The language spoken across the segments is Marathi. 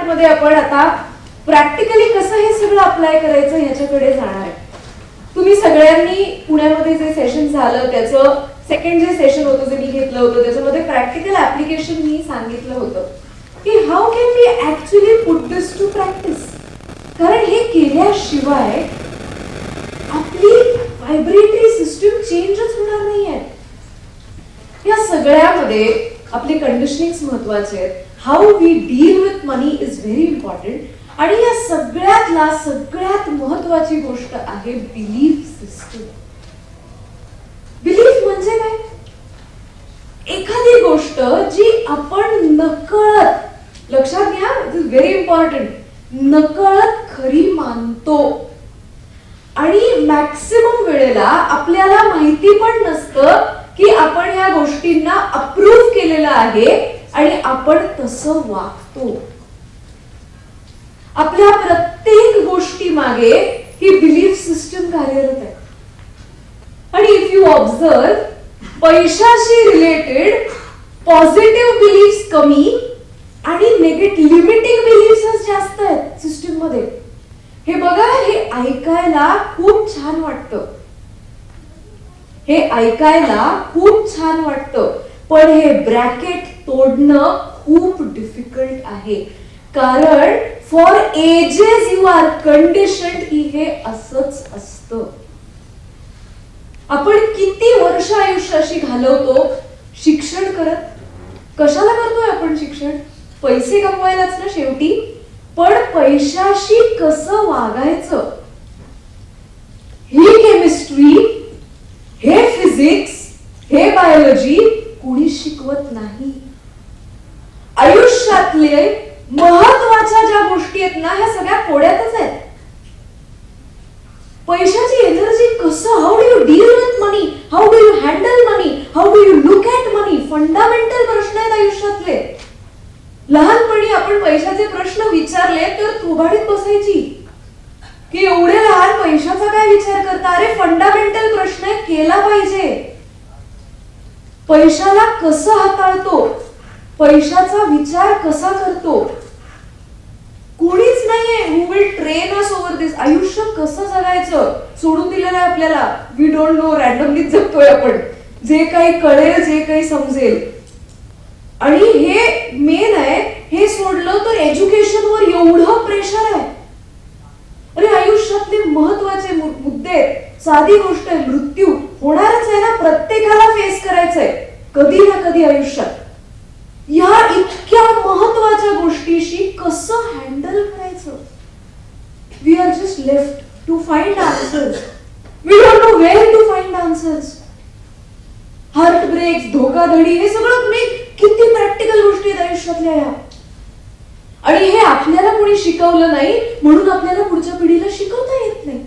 पार्ट मध्ये आपण आता प्रॅक्टिकली कसं हे सगळं अप्लाय करायचं ह्याच्याकडे जाणार आहे. तुम्ही सगळ्यांनी पुण्यामध्ये जे सेशन झालं त्याचं सेकंड जे सेशन होतं जे मी घेतलं होतं त्याच्यामध्ये प्रॅक्टिकल ऍप्लिकेशन मी सांगितलं होतं की how can we actually put this to practice. कारण हे केल्याशिवाय आपली व्हायब्रेटरी सिस्टम चेंजच होणार नाहीये. या सगळ्यामध्ये आपले कंडिशनिंग महत्वाचे आहेत. How we deal with money is very important. आणि या सगळ्यातला सगळ्यात महत्वाची गोष्ट आहे बिलीफ सिस्टम. बिलीफ म्हणजे काय? एखादी गोष्ट जी आपण नकळत, लक्षात घ्या, इट इज व्हेरी इम्पॉर्टंट, नकळत खरी मानतो आणि मॅक्सिमम वेळेला आपल्याला माहिती पण नसतं की आपण या गोष्टींना अप्रूव्ह केलेलं आहे आणि आपण तसं वागतो. आपल्या प्रत्येक गोष्टी मागे ही बिलीफ सिस्टम कार्यरत आहे. आणि इफ यू ऑब्झर्व, पैशाशी रिलेटेड पॉझिटिव्ह बिलीफ्स कमी आणि लिमिटिंग बिलीफ्स जास्त आहेत सिस्टम मध्ये. हे बघा, हे ऐकायला खूप छान वाटतं, हे ऐकायला खूप छान वाटतं, पण हे ब्रॅकेट तोडणं खूप डिफिकल्ट आहे. कारण for ages you are conditioned की हे असंच असतं. आपण किती वर्ष आयुष्याशी घालवतो शिक्षण करत. कशाला करतोय आपण शिक्षण? पैसे कमवायलाच ना शेवटी. पण पैशाशी कसं वागायचं ही केमिस्ट्री, हे फिजिक्स, हे बायोलॉजी कोणी शिकवत नाही. आयुष्यातले महत्वाच्या ज्या गोष्टी आहेत ना ह्या सगळ्या कोड्यातच आहेत. पैशाची एनर्जी कसं, how do you deal with money, how do you handle money, how do you look at money, fundamental प्रश्न आहेत आयुष्यातले. लहानपणी आपण पैशाचे प्रश्न विचारले तर थोबाडीत बसायची की एवढे लहान पैशाचा काय विचार करता. अरे फंडामेंटल प्रश्न केला पाहिजे. पैशाला कसं हाताळतो, पैशाचा विचार कसा करतो, कोणीच नाहीये हु विल ट्रेन अस ओव्हर दिस. आयुष्य कसं जगायचं सोडून दिलेलं आहे आपल्याला. वी डोंट नो, रॅन्डमलीच जगतोय आपण. जे काही कळेल, जे काही समजेल. आणि हे मेन आहे. हे सोडलं तर एज्युकेशनवर एवढं प्रेशर आहे. अरे आयुष्यातले महत्वाचे मुद्दे, साधी गोष्ट आहे, मृत्यू होणारच आहे ना, प्रत्येकाला फेस करायचंय कधी ना कधी आयुष्यात. या इतक्या महत्वाच्या गोष्टीशी कसं हँडल करायचं? We are just left to find answers. We don't know where to find answers. Heart breaks, धोकाधडी, हे सगळं किती प्रॅक्टिकल गोष्टी आहेत आयुष्यातल्या ह्या. आणि हे आपल्याला कोणी शिकवलं नाही म्हणून आपल्याला पुढच्या पिढीला शिकवता येत नाही.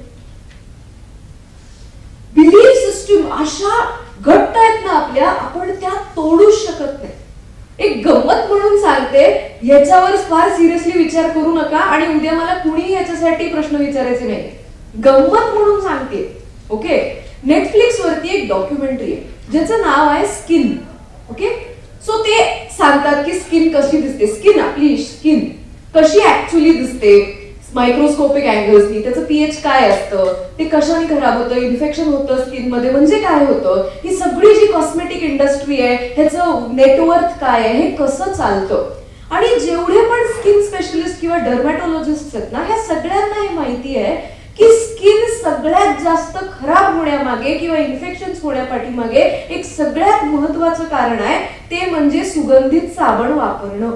बिलीफ सिस्टम अशा घट्ट आहेत ना आपल्या, आपण त्या तोडूच शकत नाही. एक गंमत म्हणून सांगते, याच्यावर फार सिरियसली विचार करू नका आणि उद्या मला कुणी याच्यासाठी प्रश्न विचारायचे नाही. गंमत म्हणून सांगते. ओके, नेटफ्लिक्स वरती एक डॉक्युमेंटरी आहे ज्याचं नाव आहे स्किन. ओके, सो ते सांगतात की स्किन कशी दिसते, स्किन, आपली स्किन कशी ऍक्च्युअली दिसते मायक्रोस्कोपिक अँगल्सनी, त्याचं पीएच काय असतं, ते कशाने खराब होतं, इन्फेक्शन होतं स्किन मध्ये म्हणजे काय होतं, ही सगळी जी कॉस्मेटिक इंडस्ट्री आहे ह्याचं नेटवर्क काय आहे, हे कसं चालतं. आणि जेवढे पण स्किन स्पेशलिस्ट किंवा डर्मॅटोलॉजिस्ट आहेत ना, ह्या सगळ्यांना हे माहिती आहे की स्किन सगळ्यात जास्त खराब होण्यामागे किंवा इन्फेक्शन होण्यापाठीमागे एक सगळ्यात महत्वाचं कारण आहे, ते म्हणजे सुगंधित साबण वापरणं.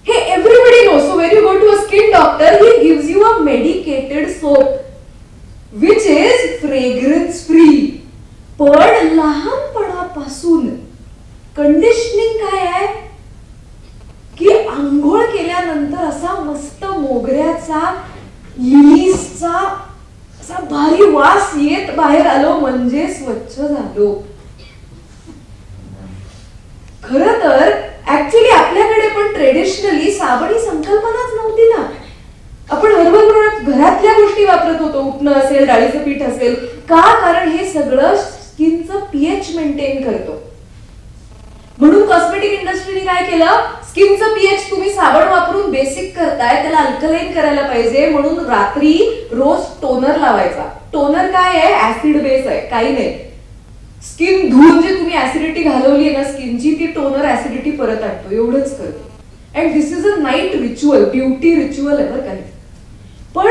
हे everybody know. So when you go to a skin doctor, he gives you a medicated soap which is fragrance free. पण लहानपणापासून कंडिशनिंग काय आहे की आंघोळ केल्यानंतर असा मस्त मोगऱ्याचा, लिलीजचा असा भारी वास येत बाहेर आलो म्हणजे स्वच्छ झालो. खरं तर ऍक्च्युअली आपल्याकडे पण ट्रेडिशनली साबण ही संकल्पनाच नव्हती ना. आपण हरभर घरातल्या गोष्टी वापरत होतो. उठणं असेल, डाळीचं पीठ असेल. का? कारण हे सगळं स्किनचं पीएच मेंटेन करतो. म्हणून कॉस्मेटिक इंडस्ट्रीने काय केलं, स्किनचं पीएच तुम्ही साबण वापरून बेसिक करताय, त्याला अल्कलाईन करायला पाहिजे म्हणून रात्री रोज टोनर लावायचा. टोनर काय आहे? ऍसिड बेस आहे, काही नाही. स्किन धुवून जे तुम्ही ऍसिडिटी घालवली ना स्किनची, ती टोनर ऍसिडिटी परत आणतो, एवढंच करतो. And this is a night ritual, beauty ritual आहे बरं काही. पण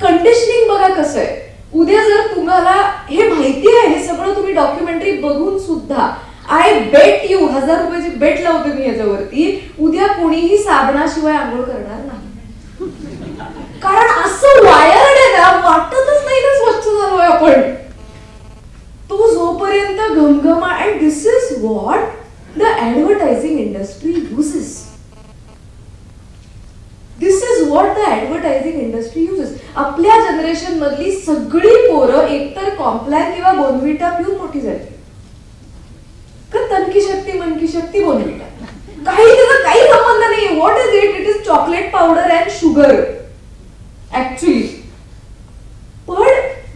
कंडिशनिंग बघा कसं आहे. उद्या जर तुम्हाला हे माहिती आहे, हे सगळं तुम्ही डॉक्युमेंटरी बघून सुद्धा, आय बेट यू, 1000 रुपयाची बेट लावते मी याच्यावरती, उद्या कोणीही साबणाशिवाय आंघोळ करणार नाही. कारण असं वायर्ड आहे ना, वाटतच नाही ना स्वच्छ झालोय आपण. तो जोपर्यंत घमघमा. And this is what the advertising industry uses. This is what the advertising industry uses. आपल्या जनरेशन मधली सगळी पोरं एकतर कॉम्प्लॅन किंवा बोर्नव्हिटा पिऊन मोठी झाली. का तनकी शक्ती मनकी शक्ती बोर्नव्हिटा, काही त्याचा काही संबंध नाही. What is it? It is chocolate powder and sugar actually. पण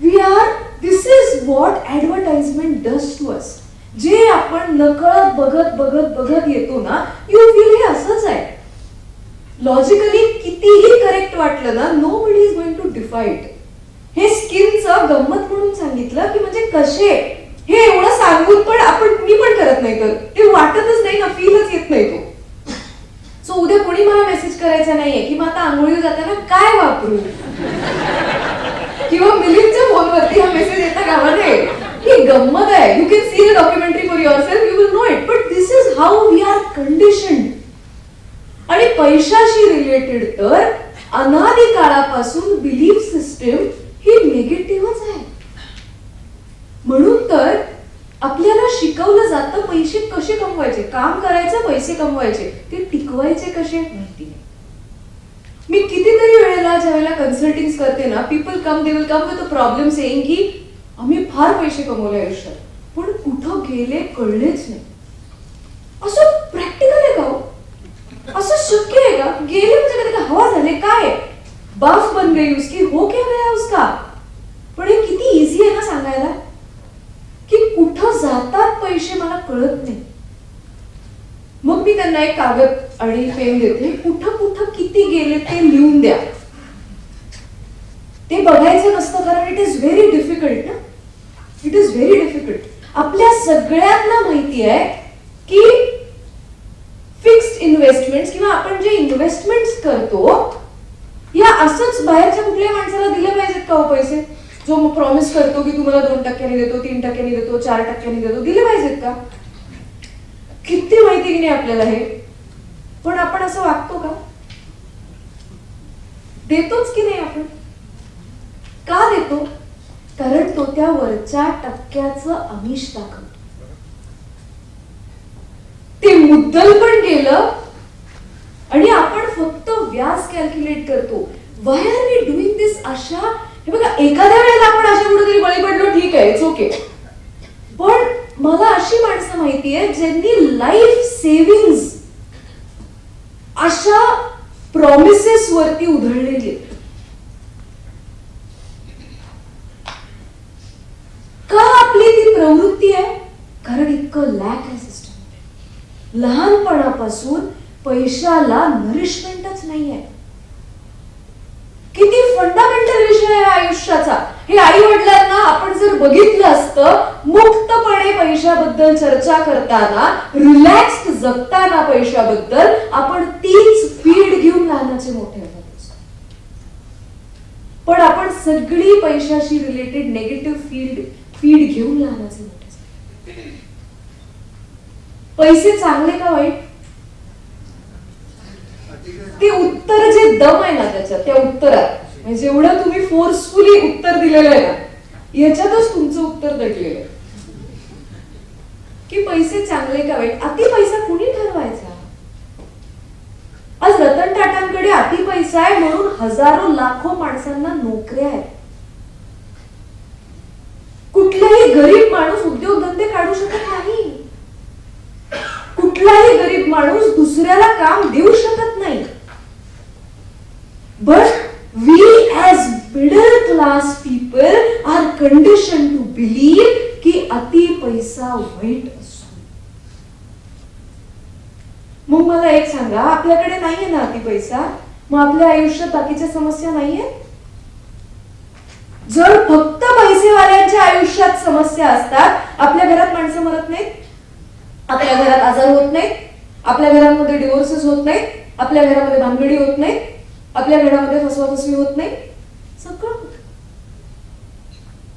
we are, this is what advertisement does to us. जे आपण नकळत बघत बघत बघत येतो ना, यू फील हे असंच आहे. लॉजिकली कितीही करेक्ट वाटलं ना, nobody is going to defy it. हे स्किनचं गंमत म्हणून सांगितलं की म्हणजे कसे, हे एवढं सांगून पण मी पण करत नाही, तर ते वाटतच नाही ना, फीलच येत नाही तो. सो उद्या कोणी मला मेसेज करायचा नाहीये की मग आता आंघोळी जाताना काय वापरू, किंवा मिलिंदच्या फोनवरती हा मेसेज येता कामा नये. ही गंमत आहे. You can see the documentary for yourself, you will know it. But this is how we are conditioned. आणि पैशाशी रिलेटेड तर अनादी काळापासून बिलीफ सिस्टम ही निगेटिव्हच आहे. म्हणून तर आपल्याला शिकवलं जातं पैसे कसे कमवायचे, काम करायचं, पैसे कमवायचे, ते टिकवायचे कसे माहिती नाही. मी कितीतरी वेळेला ज्यावेळेला कन्सल्टिंग करते ना, people come, they will come with a problem saying की आम्ही फार पैसे कमवले आयुष्यात, पण कुठं गेले कळलेच नाही. असं प्रॅक्टिकल आहे का? असं शक्य आहे का? गेले म्हणजे कधी हवा झाले काय, बाफ बन गई उसकी, हो क्या गया उसका. पण हे किती इझी आहे ना सांगायला, की कुठं जातात पैसे मला कळत नाही. मग मी त्यांना एक कागद आणि पेन देते, कुठं कुठं किती गेले ते लिहून द्या. ते बघायचं नसतं, कारण इट इज व्हेरी डिफिकल्ट ना, इट इज व्हेरी डिफिकल्ट. आपल्या सगळ्यांना माहिती आहे की फिक्स्ड इन्व्हेस्टमेंट किंवा आपण जे इन्व्हेस्टमेंट करतो, या असंच बाहेरच्या कुठल्याही माणसाला दिले पाहिजेत का हो पैसे? जो मग प्रॉमिस करतो की तुम्हाला 2% देतो, 3% देतो, 4% देतो, दिले पाहिजेत का? किती माहिती की नाही आपल्याला हे. पण आपण असं वागतो का? देतोच की नाही आपण? का देतो? कारण तो त्या वरच्या टक्क्याचं आमिष दाखवतो. ते मुद्दल पण गेलं आणि आपण फक्त व्याज कॅल्क्युलेट करतो. व्हाय आर वी डुईंग दिस? अशा, हे बघा, एखाद्या वेळेला आपण अशा कुठेतरी बळी पडलो, ठीक आहे, इट्स ओके. पण मला अशी माणसं माहिती आहे ज्यांनी लाईफ सेव्हिंग्ज अशा प्रॉमिसेस वरती उधळलेली आहेत. का आपली ती प्रवृत्ती आहे? कारण इतकं लॅक आहे सिस्टम. लहानपणापासून पैशाला नरिशमेंटच नाहीये. किती फंडामेंटल विषय आहे आयुष्याचा. हे आई वडिलांना आपण जर बघितलं असतं, मुक्तपणे पैशाबद्दल चर्चा करताना, रिलॅक्स्ड जगताना पैशाबद्दल, आपण तीच फीड घेऊन लहानाचे मोठे होत. पण आपण सगळी पैशाशी रिलेटेड नेगेटिव्ह फीड घेऊन लहानाचे मोठे. पैसे चांगले का वाईट? ते उत्तर जे दम आहे ना त्याच्यात, त्या उत्तरात, म्हणजे जेवढं तुम्ही फोर्सफुली उत्तर दिलेलं आहे ना, याच्यातच तुमचं उत्तर दडलेलं आहे की पैसे चांगले का वाईट. अति पैसा कुणी ठरवायचा? आज रतन टाटांकडे अति पैसा आहे म्हणून हजारो लाखो माणसांना नोकऱ्या आहेत. कुठलाही गरीब माणूस उद्योगधंदे काढू शकत नाही. कुठलाही गरीब माणूस दुसऱ्याला काम देऊ शकत नाही. But we as middle class people are condition to believe की अति पैसा वाईट असतो. मग मला एक सांगा, आपल्याकडे नाहीये ना अति पैसा, मग आपल्या आयुष्यात बाकीच्या समस्या नाहीये? जर फक्त पैसेवाल्यांच्या आयुष्यात समस्या असतात, आपल्या घरात माणसं मरत नाहीत, आपल्या घरात आजार होत नाहीत, आपल्या घरांमध्ये डिवोर्सेस होत नाहीत, आपल्या घरामध्ये भानगडी होत नाहीत, आपल्या घरामध्ये फसवाफसवी होत नाही, सगळं होत.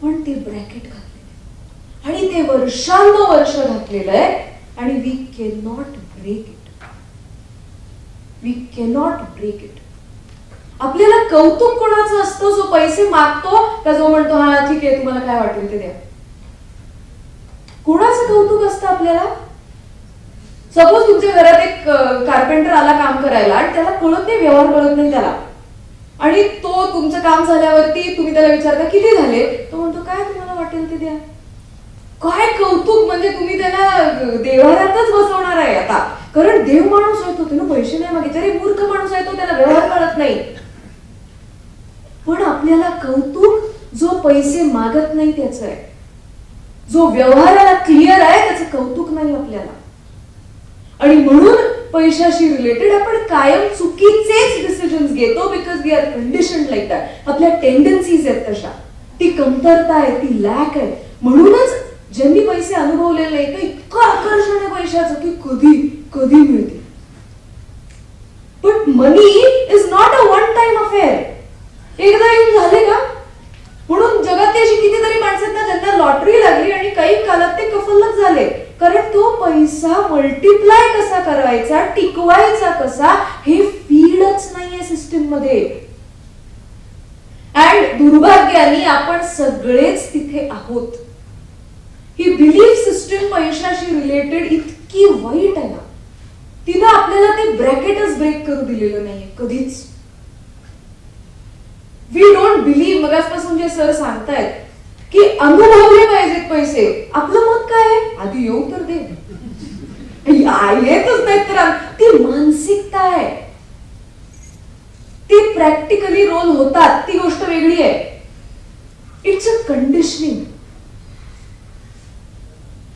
पण ते ब्रॅकेट घातलेलं आणि ते वर्षानुवर्ष घातलेलं आहे आणि we cannot break it. We cannot break it. आपल्याला कौतुक कोणाचं असतं? जो पैसे मागतो का जो म्हणतो हा ठीक आहे तुम्हाला काय वाटेल ते द्या? कोणाचं कौतुक असतं आपल्याला? सपोज तुमच्या घरात एक कार्पेंटर आला काम करायला आणि त्याला कळत नाही, व्यवहार कळत नाही त्याला, आणि तो तुमचं काम झाल्यावरती तुम्ही त्याला विचारता किती झाले, तो म्हणतो काय तुम्हाला वाटेल ते द्या. काय कौतुक! म्हणजे तुम्ही त्याला देवाऱ्यातच बसवणार आहे आता, कारण देव माणूस आहे तो, त्यानं पैसे नाही मागितले. अरे मूर्ख माणूस आहे तो, त्याला व्यवहार कळत नाही. पण आपल्याला कौतुक जो पैसे मागत नाही त्याचं आहे, जो व्यवहाराला क्लिअर आहे त्याचं कौतुक नाही आपल्याला. आणि म्हणून पैशाशी रिलेटेड आपण कायम चुकीचेच डिसिजन्स घेतो, because we are conditioned like that. आपल्या टेंडन्सीज आहेत तशा, ती कमतरता आहे, ती लॅक आहे. म्हणूनच ज्यांनी पैसे अनुभवलेले नाही का इतकं आकर्षण आहे पैशाचं की कधी कधी मिळते. पण money is not a one time affair. एकदा येऊन झाले का? म्हणून जगात अशी कितीतरी माणसं आहेत ना ज्यांना लॉटरी लागली आणि काही कालात ते कफल्लक झाले, कारण तो पैसा मल्टिप्लाय कसा करायचा, टिकवायचा कसा, हे फीडच नाहीये सिस्टीम मध्ये. अँड दुर्भाग्याने आपण सगळेच तिथे आहोत. ही बिलीफ सिस्टीम पैशाशी रिलेटेड इतकी वाईट आहे ना, तिनं आपल्याला ते ब्रॅकेटच ब्रेक करू दिलेलं नाहीये कधीच. We don't believe. मगासपासून जे सर सांगतायत की अनुभवले पाहिजेत पैसे, आपलं मत काय आहे? आधी येऊ तर दे. येतच नाही तर ती मानसिकता आहे. ती प्रॅक्टिकली रोल होतात ती गोष्ट वेगळी आहे. It's a conditioning.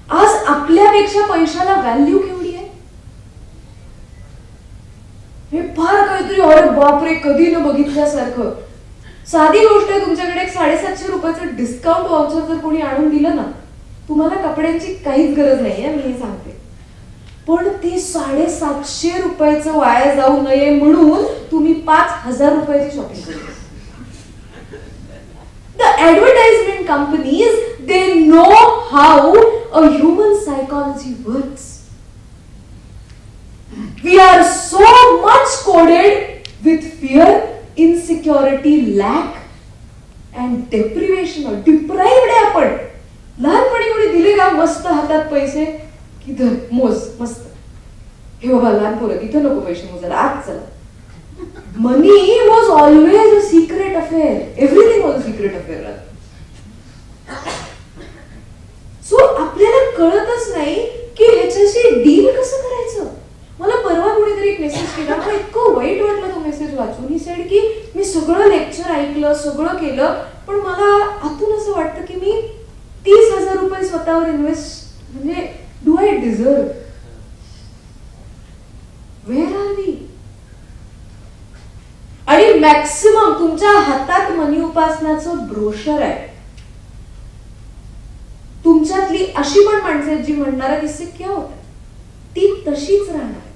आज आपल्यापेक्षा पैशाला व्हॅल्यू केवढी आहे हे फार काहीतरी, अरे बापरे कधी न बघितल्यासारखं. साधी गोष्ट आहे, तुमच्याकडे एक 750 रुपयाचं डिस्काउंट वाउचर जर कोणी आणून दिलं ना, तुम्हाला कपड्यांची काहीच गरज नाहीये, मी हे सांगते. पण ते 750 रुपयाचं वाया जाऊ नये म्हणून तुम्ही 5000 रुपयाची शॉपिंग करता. The advertisement companies, they know how a human psychology works. We are so much coded with fear, insecurity, lack and deprivation. Deprived आहे आपण. लहानपणी कोणी दिले का मस्त हातात पैसे की धर मोज मस्त, हे बाबा लहान पोरं इथं नको पैसे मोजायला, आज चला. Money was always a secret affair. Everything was a secret affair. So आपल्याला कळतच नाही की ह्याच्याशी डील कसं करायचं. मला परवा कोणीतरी एक मेसेज केला, मला इतकं वाईट वाटलं तो मेसेज वाचून. ही सेड की मी सगळं लेक्चर ऐकलं, सगळं केलं, पण मला आतून असं वाटतं की मी 30,000 रुपये स्वतःवर इन्व्हेस्ट, म्हणजे do I deserve? Where are we? आणि मॅक्सिमम तुमच्या हातात मनी उपासनाचं ब्रोशर आहे. तुमच्यातली अशी पण माणसं आहेत जी म्हणणार किस्से क्या होत, ती तशीच राहणार.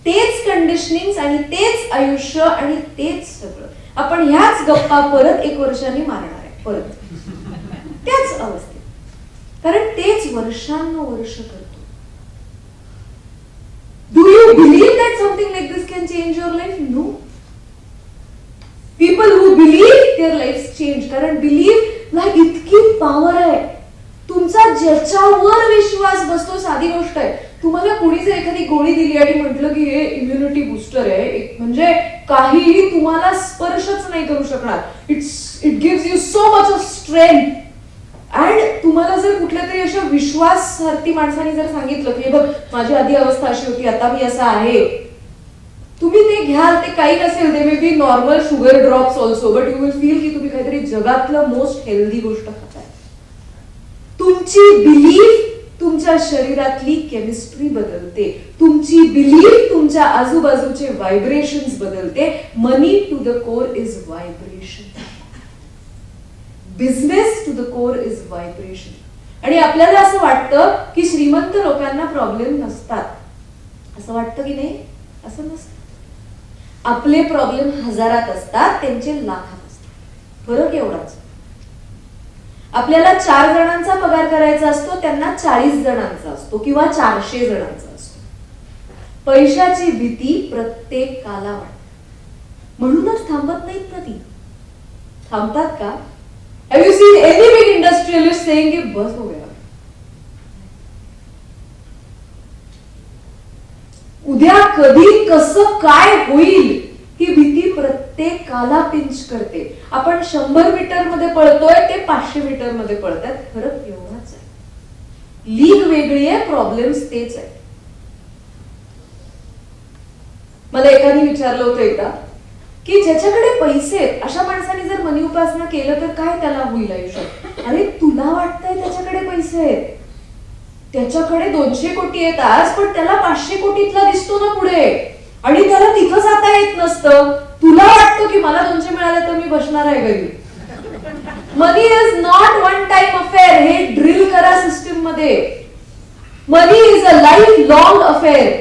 तेच कंडिशनिंग आणि तेच आयुष्य आणि तेच सगळं. आपण ह्याच गप्पा परत 1 वर्षांनी मारणार आहे, परत त्याच अवस्थेत, कारण तेच वर्षानुवर्ष करतो. Do you believe that something like this can change your life? No. People who believe their lives change. कारण बिलीव्ह ला इतकी पॉवर आहे. तुमचा ज्याच्यावर विश्वास बसतो, साधी गोष्ट आहे, तुम्हाला कोणी जर एखादी गोळी दिली आणि म्हटलं की हे इम्युनिटी बुस्टर आहे, म्हणजे काहीही तुम्हाला स्पर्शच नाही करू शकणार, it gives you so much of strength. And तुम्हाला जर कुठल्या तरी अशा विश्वासार्थी माणसाने जर सांगितलं की बघ माझी आधी अवस्था अशी होती, आता मी असा आहे, तुम्ही ते घ्याल. ते काही नसेल, ते may be normal sugar drops also, but you will feel की तुम्ही काहीतरी जगातलं मोस्ट हेल्दी गोष्ट खाताय. तुमची बिलीफ तुमच्या शरीरातली केमिस्ट्री बदलते, तुमची बिलीफ तुमच्या आजूबाजूचे व्हायब्रेशन्स बदलते. Money to the core is vibration, business to the core is vibration. आणि आपल्याला असं वाटतं की श्रीमंत लोकांना प्रॉब्लेम नसतात, असं वाटतं की नाही? असं नसतं. आपले प्रॉब्लेम हजारात असतात, त्यांचे लाखात असतात. फरक एवढाच. आपल्याला 4 जणांचा पगार करायचा असतो, त्यांना 40 जणांचा असतो किंवा 400 जणांचा असतो. पैशाची भीती प्रत्येकाला वाटते, म्हणूनच थांबत नाहीत ना ती. थांबतात का? Have you seen any big industrialist saying कि बस हो गया? उद्या कधी कसं काय होईल ही भीती प्रत्येकाला पिंच करते. आपण 100 मीटर मध्ये पळतोय, ते 500 मीटर मध्ये पळतात. फरक एवढाच आहे. लीग वेगळी आहे, प्रॉब्लेम्स तेच आहे. मला एकाने विचारलं होतं एकदा की ज्याच्याकडे पैसे आहेत अशा माणसाने जर मनी उपासना केलं तर काय त्याला होईल आयुष्यात? अरे तुला वाटतंय त्याच्याकडे पैसे आहेत, त्याच्याकडे 200 कोटी आहेत आज, पण त्याला 500 कोटीतला दिसतो ना पुढे, आणि त्याला तिथं जाता येत नसतं. तुला वाटतं की मला 200 मिळाले तर मी बसणार आहे घरी. Money is not one time affair. हे ड्रिल करा सिस्टीम मध्ये. Money is a lifelong affair.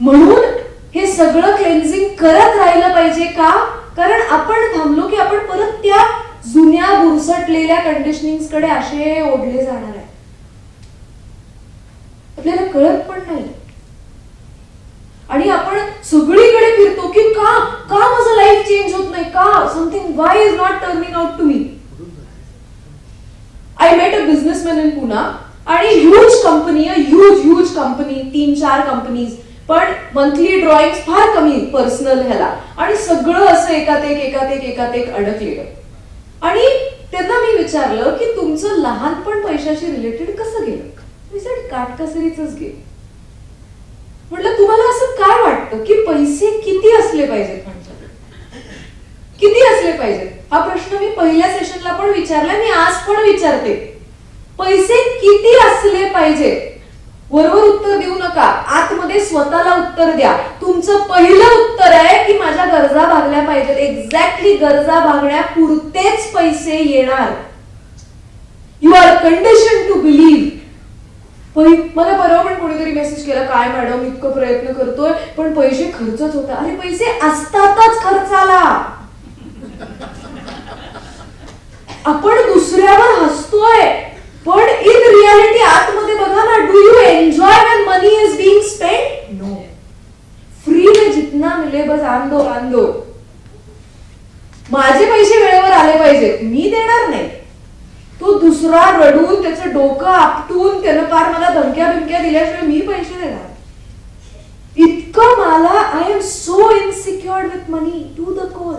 म्हणून हे सगळं क्लेन्झिंग करत राहिलं पाहिजे. का? कारण आपण थांबलो की आपण परत त्या जुन्या बुरसटलेल्या कंडिशनिंग कडे असे ओढले जाणार आहे. आपल्याला कळत पण नाही. आणि आपण सगळीकडे फिरतो की का माझं लाईफ चेंज होत नाही, का something why is not turning out to me. I met a businessman in Pune, आणि huge company, huge company, 3-4 companies, पण मंथली ड्रॉइंग फार कमी पर्सनल ह्याला, आणि सगळं असं एकात एक अडकलेलं. आणि त्यांना मी विचारलं की तुमचं लहानपण पैशाशी रिलेटेड कसं गेलं? मी सेड काटकसरीचंच गेलं. म्हटलं तुम्हाला असं काय वाटतं की पैसे किती असले पाहिजेत? किती असले पाहिजेत? हा प्रश्न मी पहिल्या सेशनला पण विचारला, मी आज पण विचारते. पैसे किती असले पाहिजेत? वरवर उत्तर देऊ नका, आतमध्ये स्वतःला उत्तर द्या. तुमचं पहिलं उत्तर आहे की माझ्या गरजा भागल्या पाहिजेत. एक्झॅक्टली गरजा भागण्यापुरतेच पैसे येणार. You are condition to believe. मला परवा पण कोणीतरी मेसेज केला, काय मॅडम इतकं प्रयत्न करतोय पण पैसे खर्चच होता. अरे पैसे असतातच खर्चाला. आपण दुसऱ्यावर हसतोय, पण इन रियालिटी आतमध्ये बघा ना, do you enjoy when money is being spent? No. Free में जितना मिले बस आंदो. माझे पैसे वेळेवर आले पाहिजेत, मी देणार नाही. तो दुसरा रडून त्याचं डोकं आपटून त्यानं पार मला धमक्या दिल्याशिवाय मी पैसे देणार? इतकं मला I am so insecured with money to the core.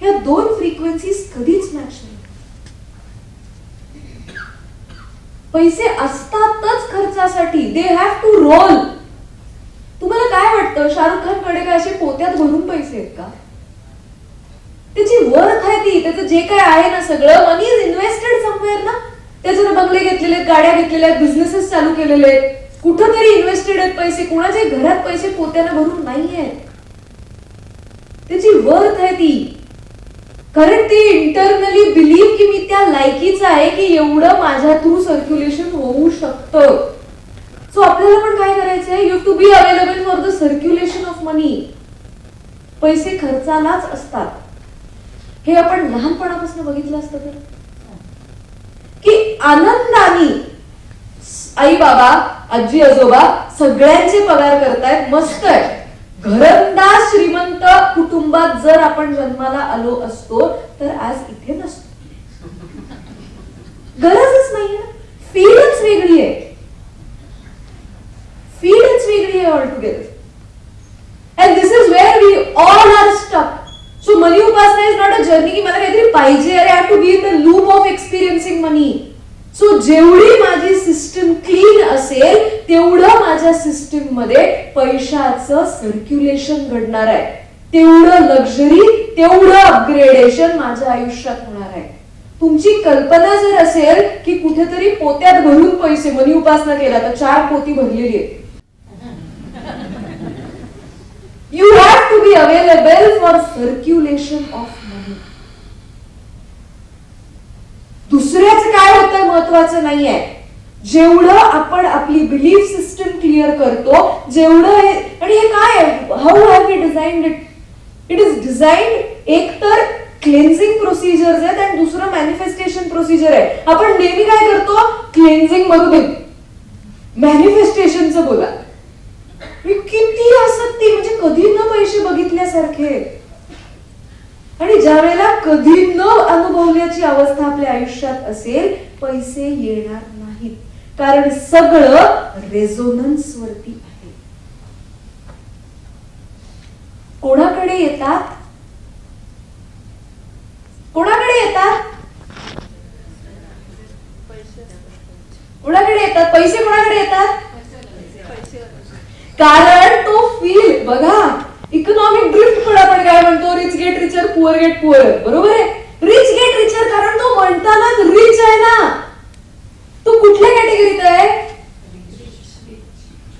या 2 फ्रिक्वेन्सीज कधीच मॅच नाही. पैसे असतातच खर्चासाठी. They have to roll. तुम्हाला काय वाटतं, शाहरुख खान कडे काय असे पोत्यात भरून पैसे आहेत का? त्याची वर्थ आहे ती, त्याचं जे काय आहे ना सगळं, मनी इज इन्व्हेस्टेड समवेअर ना. त्याच्यानं बंगले घेतलेले आहेत, गाड्या घेतलेल्या आहेत, बिझनेसेस चालू केलेले आहेत, कुठंतरी इन्व्हेस्टेड आहेत पैसे. कोणाच्या घरात पैसे पोत्यानं भरून नाहीयेत. त्याची वर्थ आहे ती, कारण ते इंटरनली बिलीव्ह की मी त्या लायकीचा आहे की एवढं माझ्या थ्रू सर्क्युलेशन होऊ शकतं. सो आपल्याला पण काय करायचंय, you to be available for the circulation of money. पैसे खर्चालाच असतात. हे आपण लहानपणापासून बघितलं असतं तर, की आनंदाने आई बाबा, आजी आजोबा सगळ्यांचे पगार करतायत, मस्त आहे. घरंदाज श्रीमंत कुटुंबात जर आपण जन्माला आलो असतो तर आज इथे नसतो. गरजच नाहीये. फीलच वेगळी आहे. All together. And this is where we all are stuck. So money उपासना इज नॉट अ जर्नी की मला काहीतरी पाहिजे, अरे I have to be in the loop of experiencing money. So जेवढी माझी सिस्टम क्लीन असेल तेवढं माझ्या सिस्टम मध्ये पैशाचं सर्क्युलेशन घडणार आहे, तेवढं लक्झरी, तेवढं अपग्रेडेशन माझ्या आयुष्यात होणार आहे. तुमची कल्पना जर असेल की कुठेतरी पोत्यात भरून पैसे, मनी उपासना केला तर 4 पोती भरलेली आहे. You have to be available for circulation of money. दुसऱ्याच काय होतं महत्वाचं नाहीये. जेवढं आपण आपली बिलीफ सिस्टम क्लिअर करतो, जेवढं आणि हे काय आहे, how have we designed it? It is designed एक तर क्लेन्झिंग प्रोसिजर्स आहेत आणि दुसरं मॅनिफेस्टेशन प्रोसिजर आहे. आपण नेहमी काय करतो, क्लेन्झिंग मधून मॅनिफेस्टेशनचं बोला. किती आसक्ती, म्हणजे कधी न पैसे बघितल्यासारखे. आणि ज्या वेळेला कधी न अनुभवल्याची अवस्था आपल्या आयुष्यात असेल, पैसे येणार नाहीत. कारण सगळं रेझोनन्स वरती आहे. कोणाकडे येतात? कोणाकडे येतात? कोणाकडे येतात पैसे? कोणाकडे येतात? कारण तो फील बघा, इकॉनॉमिक ड्रिफ्ट पण आपण काय म्हणतो, rich get richer, poor get poor. बरोबर आहे, रिच गेट रिचर, कारण तो म्हणतानाच रिच आहे ना. तो कुठल्या कॅटेगरीत आहे?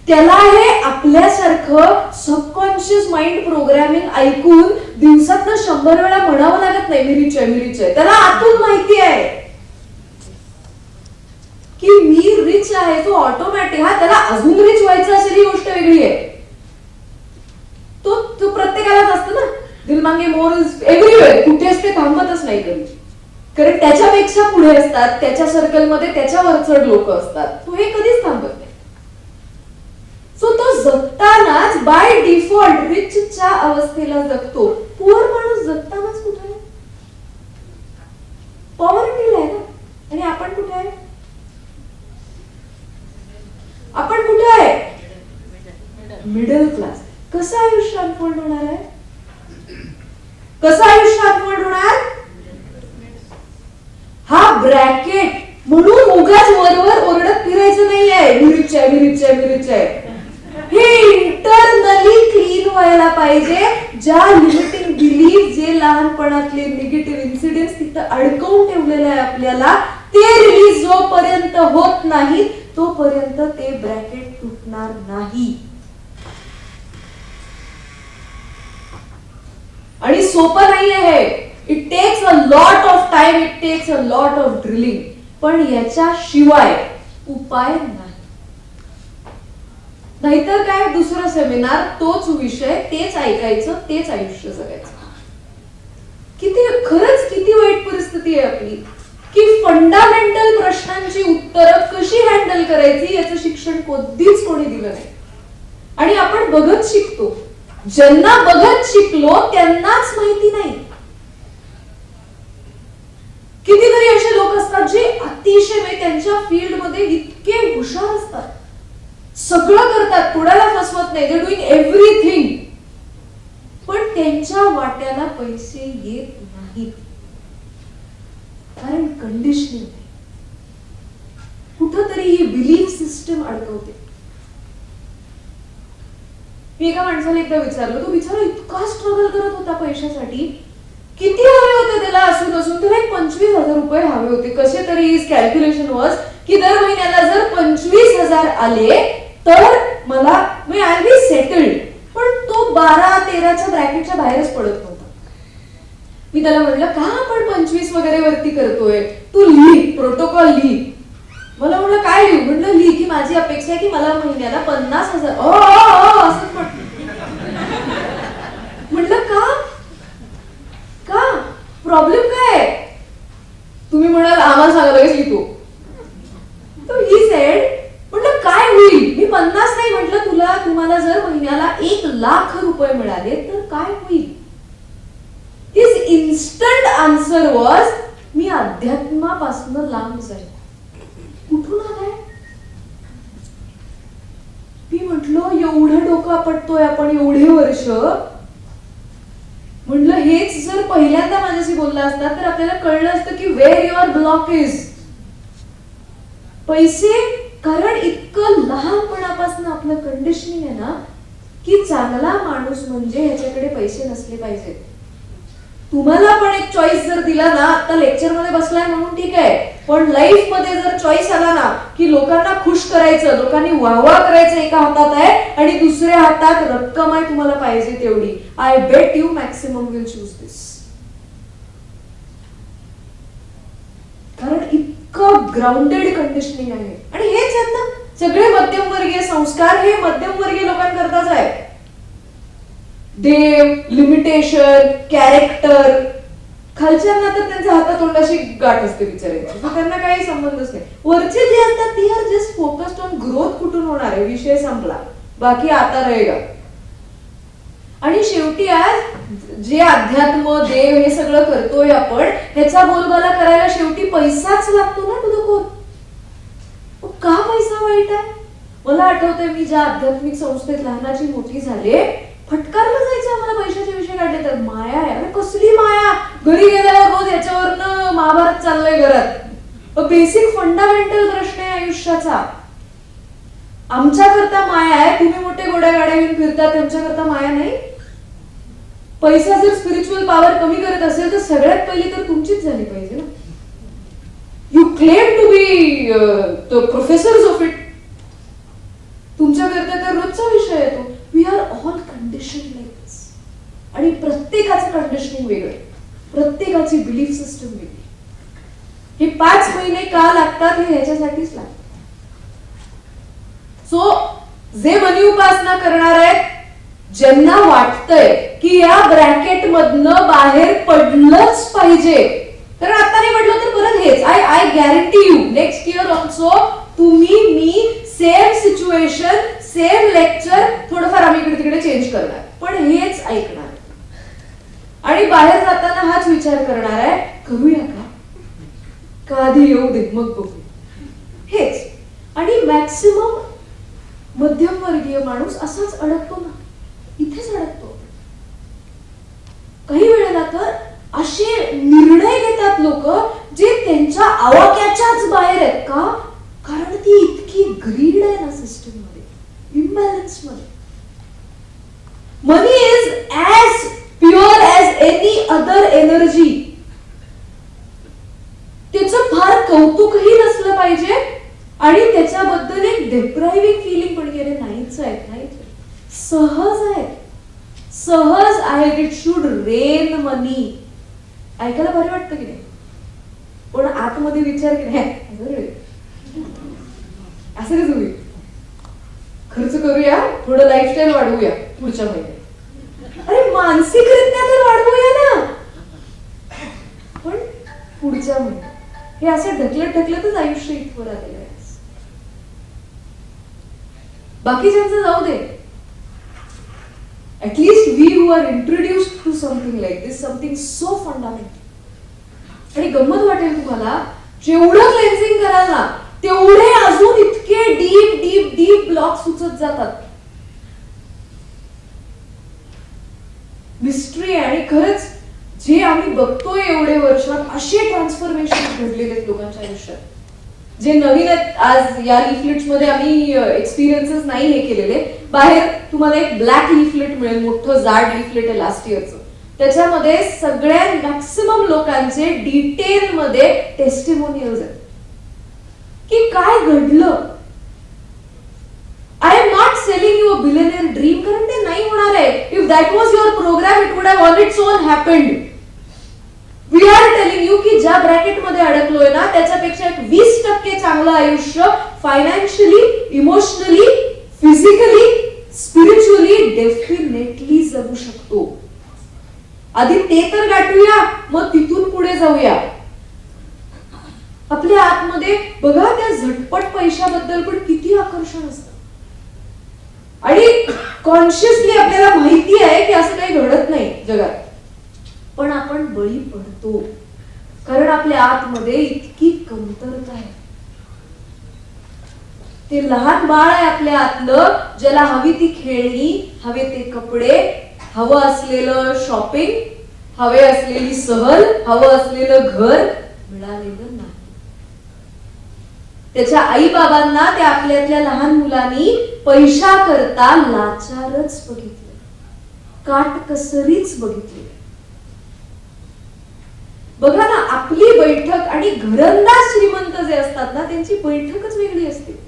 त्याला हे आपल्यासारखं सबकॉन्शियस माइंड प्रोग्रामिंग ऐकून दिवसातनं 100 वेळा म्हणावं लागत नाही, मी रिच आहे, मी रिच आहे. त्याला आतून माहिती आहे की मी रिच आहे. तो ऑटोमॅटिक, हा त्याला अजून रिच व्हायचं असेल ही गोष्ट वेगळी आहे. तो प्रत्येकालाच असतं ना, दिल मांगे मोर इज एव्हरीवेअर. कुठेच ते थांबतच नाही कधी, कारण त्याच्यापेक्षा पुढे असतात, त्याच्या सर्कलमध्ये त्याच्या वरचढ लोक असतात. तो हे कधीच थांबत नाही. सो तो जगतानाच बाय डिफॉल्ट रिचच्या अवस्थेला जगतो. पुअर माणूस जगतानाच कुठे आहे? पॉवर्टीला आहे ना. आणि आपण कुठे आहे? आपण कुठे आहे? Middle class. कसं आयुष्य अनफोल्ड होणार आहे? कसं आयुष्य अनफोल्ड होणार? हा ब्रॅकेट म्हणून उगाच वरवर ओरडत फिरायचं नाहीये, मी रिच आहे, मी रिच आहे, मी रिच आहे. हे इंटरनली क्लीन व्हायला पाहिजे. ज्या लिमिटिंग बिलीफ, जे लहानपणातले निगेटिव्ह इन्सिडेंट्स तिथं अडकवून ठेवलेले आहे आपल्याला, ते रिलीज जोपर्यंत होत नाही तोपर्यंत ते ब्रॅकेट तुटणार नाही. आणि सोपं नाही आहे. It takes a lot of time, it takes a lot of drilling. पण याच्याशिवाय उपाय नाही. नाहीतर काय, दुसरं सेमिनार, तोच विषय, तेच ऐकायचं, तेच आयुष्य जगायचं. किती खरंच किती वाईट परिस्थिती आहे आपली की फंडामेंटल प्रश्नांची उत्तरं कशी हँडल करायची याचं शिक्षण कधीच कोणी दिलं नाही. आणि आपण बघत शिकतो. ज्यांना बघत शिकलो त्यांनाच माहिती नाही. कितीतरी असे लोक असतात जे अतिशय त्यांच्या फील्डमध्ये इतके हुशार असतात, सगळं करतात, कोणाला फसवत नाही, दे डुईंग एव्हरीथिंग, पण त्यांच्या वाट्याला पैसे येत नाहीत. कारण कंडिशनिंग, कुठंतरी ही बिलीफ सिस्टम अडकवते. मी एका माणसाला एकदा विचारलं, तो बिचारा इतका स्ट्रगल करत होता पैशासाठी, किती हवे होते त्याला असून असून, त्याला 25,000 रुपये हवे होते. कसे तरी हिज कॅल्क्युलेशन वॉज की दर महिन्याला जर 25,000 आले तर मला आय बी सेटल्ड. पण तो 12-13च्या ब्रॅकेटच्या बाहेरच पडत नव्हता. मी त्याला म्हटलं, का आपण 25 वगैरे वरती करतोय, तू लिही, प्रोटोकॉल लिही. मला म्हटलं काय लिहू? म्हटलं लिही की माझी अपेक्षा आहे की मला महिन्याला 50,000. असंच म्हटलं का का प्रॉब्लेम काय? तुम्ही म्हणाल आम्हाला सांगा, लगेच लिहितो. तो ही सेड, म्हटलं काय होईल? मी 50 नाही म्हटलं, तुम्हाला जर महिन्याला 1,00,000 रुपये मिळाले तर काय होईल? हिज इन्स्टंट आन्सर वॉज, मी अध्यात्मापासून लांब जाईल. कुठून आलाय? मी म्हटलं एवढं डोकं आपटतोय आपण एवढे वर्ष. म्हटलं हेच जर पहिल्यांदा माझ्याशी बोलला असता तर आपल्याला कळलं असतं की वेअर युअर ब्लॉक इज. पैसे, कारण इतकं लहानपणापासून आपलं कंडिशनिंग आहे ना की चांगला माणूस म्हणजे ह्याच्याकडे पैसे नसले पाहिजेत. तुम्हाला पण एक चॉईस जर दिला ना, आता लेक्चर मध्ये बसलाय म्हणून ठीक आहे, पण लाईफ मध्ये जर चॉईस आला ना की लोकांना खुश करायचं, लोकांनी वाहवा करायचं एका हातात आहे आणि दुसऱ्या हातात रक्कम आहे तुम्हाला पाहिजे तेवढी, I bet you maximum will choose this. कारण इतकं ग्राउंडेड कंडिशनिंग आहे. आणि हेच आहेत ना सगळे मध्यमवर्गीय संस्कार, हे मध्यमवर्गीय लोकांकरताच आहे. देव, लिमिटेशन, कॅरेक्टर, खालच्यांना तर त्यांच्या हातातोंडाशी गाठ असते बिचारायची, त्यांना काही संबंधच नाही. वरचे जे असतात ते are just focused on growth. कुठून होणार आहे, विषय संपला, बाकी आता रहेगा. आणि शेवटी आज जे अध्यात्म, देव हे सगळं करतोय आपण, ह्याचा बोलबाला करायला शेवटी पैसाच लागतो ना टू द कोर. का पैसा वाईट आहे? मला आठवतंय मी ज्या आध्यात्मिक संस्थेत लहानाची मोठी झाले, फटकारलं जायचं आम्हाला पैशाचे विषय काढले तर. माया आहे, अरे कसली माया, घरी गेल्यावर रोज याच्यावरनं महाभारत चाललंय घरात. बेसिक फंडामेंटल प्रश्न आहे आयुष्याचा. आमच्याकरता माया आहे, तुम्ही मोठे गोड्या गाड्या घेऊन फिरतात, त्यांच्याकरता माया नाही. पैसा जर स्पिरिच्युअल पॉवर कमी करत असेल तर सगळ्यात पहिली तर तुमचीच झाली पाहिजे ना. You claim to be the professors of it, तुमच्याकरता तर रोजचा विषय येतो. We are all condition like this. आणि प्रत्येकाचं कंडिशनिंग वेगळं, प्रत्येकाची बिलीफ सिस्टम वेगळी. हे 5 महिने का लागतात हे ह्याच्यासाठीच लागतात. सो जे मनी उपासना करणार आहेत, ज्यांना वाटतंय की या ब्रॅकेट मधनं बाहेर पडलंच पाहिजे, कारण आता नाही पडलं तर परत हेच. I guarantee you next year also तुम्ही, मी, सेम सिच्युएशन, सेम लेक्चर, थोडंफार आम्ही इकडे तिकडे चेंज करणार, पण हेच ऐकणार. आणि बाहेर जाताना हाच विचार करणार आहे, करूया का आधी येऊ दे मग बघू, हेच. आणि मॅक्सिमम मध्यमवर्गीय माणूस असाच अडकतो ना, इथेच अडकतो. काही वेळेला तर असे निर्णय घेतात लोक जे त्यांच्या आवाक्याच्याच बाहेर आहेत. का? कारण ती इतकी ग्रीड आहे ना सिस्टम मध्ये, इम्बॅलन्स मध्ये. Money is as pure as any other energy. त्याचं फार कौतुकही नसलं पाहिजे आणि त्याच्याबद्दल एक डिप्रायव्हिंग फिलिंग पण गेले नाहीच आहे, नाहीच. सहज आहे, सहज आहे. इट शुड रेन मनी. ऐकायला भारी वाटतं की नाही, पण आतमध्ये विचार की नाही असं कसं होईल, खर्च करूया, थोडं लाईफस्टाईल वाढवूया पुढच्या महिन्यात. अरे मानसिकरित्या तर वाढवूया ना, पण पुढच्या महिन्यात. हे असं ढकलतच आयुष्य इथवर आलेलं आहे. बाकीच्यांचं जाऊ दे, at least we who are introduced to something like this, something so fundamental. आणि गंमत वाटेल तुम्हाला, जेवढं क्लेन्झिंग कराल ना तेवढे अजून इतके डीप डीप डीप ब्लॉक सुचत जातात. मिस्ट्री आहे. आणि खरंच जे आम्ही बघतोय एवढे वर्षात असे ट्रान्सफॉर्मेशन घडलेले आहेत लोकांच्या आयुष्यात, जे नवीन आहेत. आज या लिफलेट्स मध्ये आम्ही एक्सपिरियन्सेस नाही हे केलेले. बाहेर तुम्हाला एक ब्लॅक लिफलेट मिळेल, मोठं जाड लिफलेट आहे लास्ट इयरचं. त्याच्यामध्ये सगळ्या मॅक्सिमम लोकांचे डिटेल मध्ये टेस्टिमोनियल्स आहेत की काय घडलं. I am not selling you a billionaire dream, कारण ते नाही होणार आहे. If that was your program it would have on its own happened. We are telling you की ज्या ब्रॅकेट मध्ये अडकलोय ना त्याच्यापेक्षा 20% चांगलं आयुष्य financially, emotionally, physically, spiritually definitely जगू शकतो. आधी ते तर गाठूया, मग तिथून पुढे जाऊया. आपल्या आतमध्ये बघा त्या झटपट पैशाबद्दल पण किती आकर्षण असतं. आणि कॉन्शियसली आपल्याला माहिती आहे की असं काही घडत नाही जगात, पण आपण बळी पडतो कारण आपल्या आतमध्ये इतकी कमतरता आहे. ते लहान बाळ आहे आपल्या आतलं, ज्याला हवी ती खेळणी, हवे ते कपडे, हवं असलेलं शॉपिंग, हवे असलेली सहल, हवं असलेलं घर मिळालेलं नाही. त्याच्या आई बाबांना त्या आपल्यातल्या लहान मुलांनी पैशा करता लाचारच बघितलं, काटकसरीच बघितली. बघा ना, आपली बैठक आणि घरंदाज श्रीमंत जे असतात ना, त्यांची बैठकच वेगळी असते.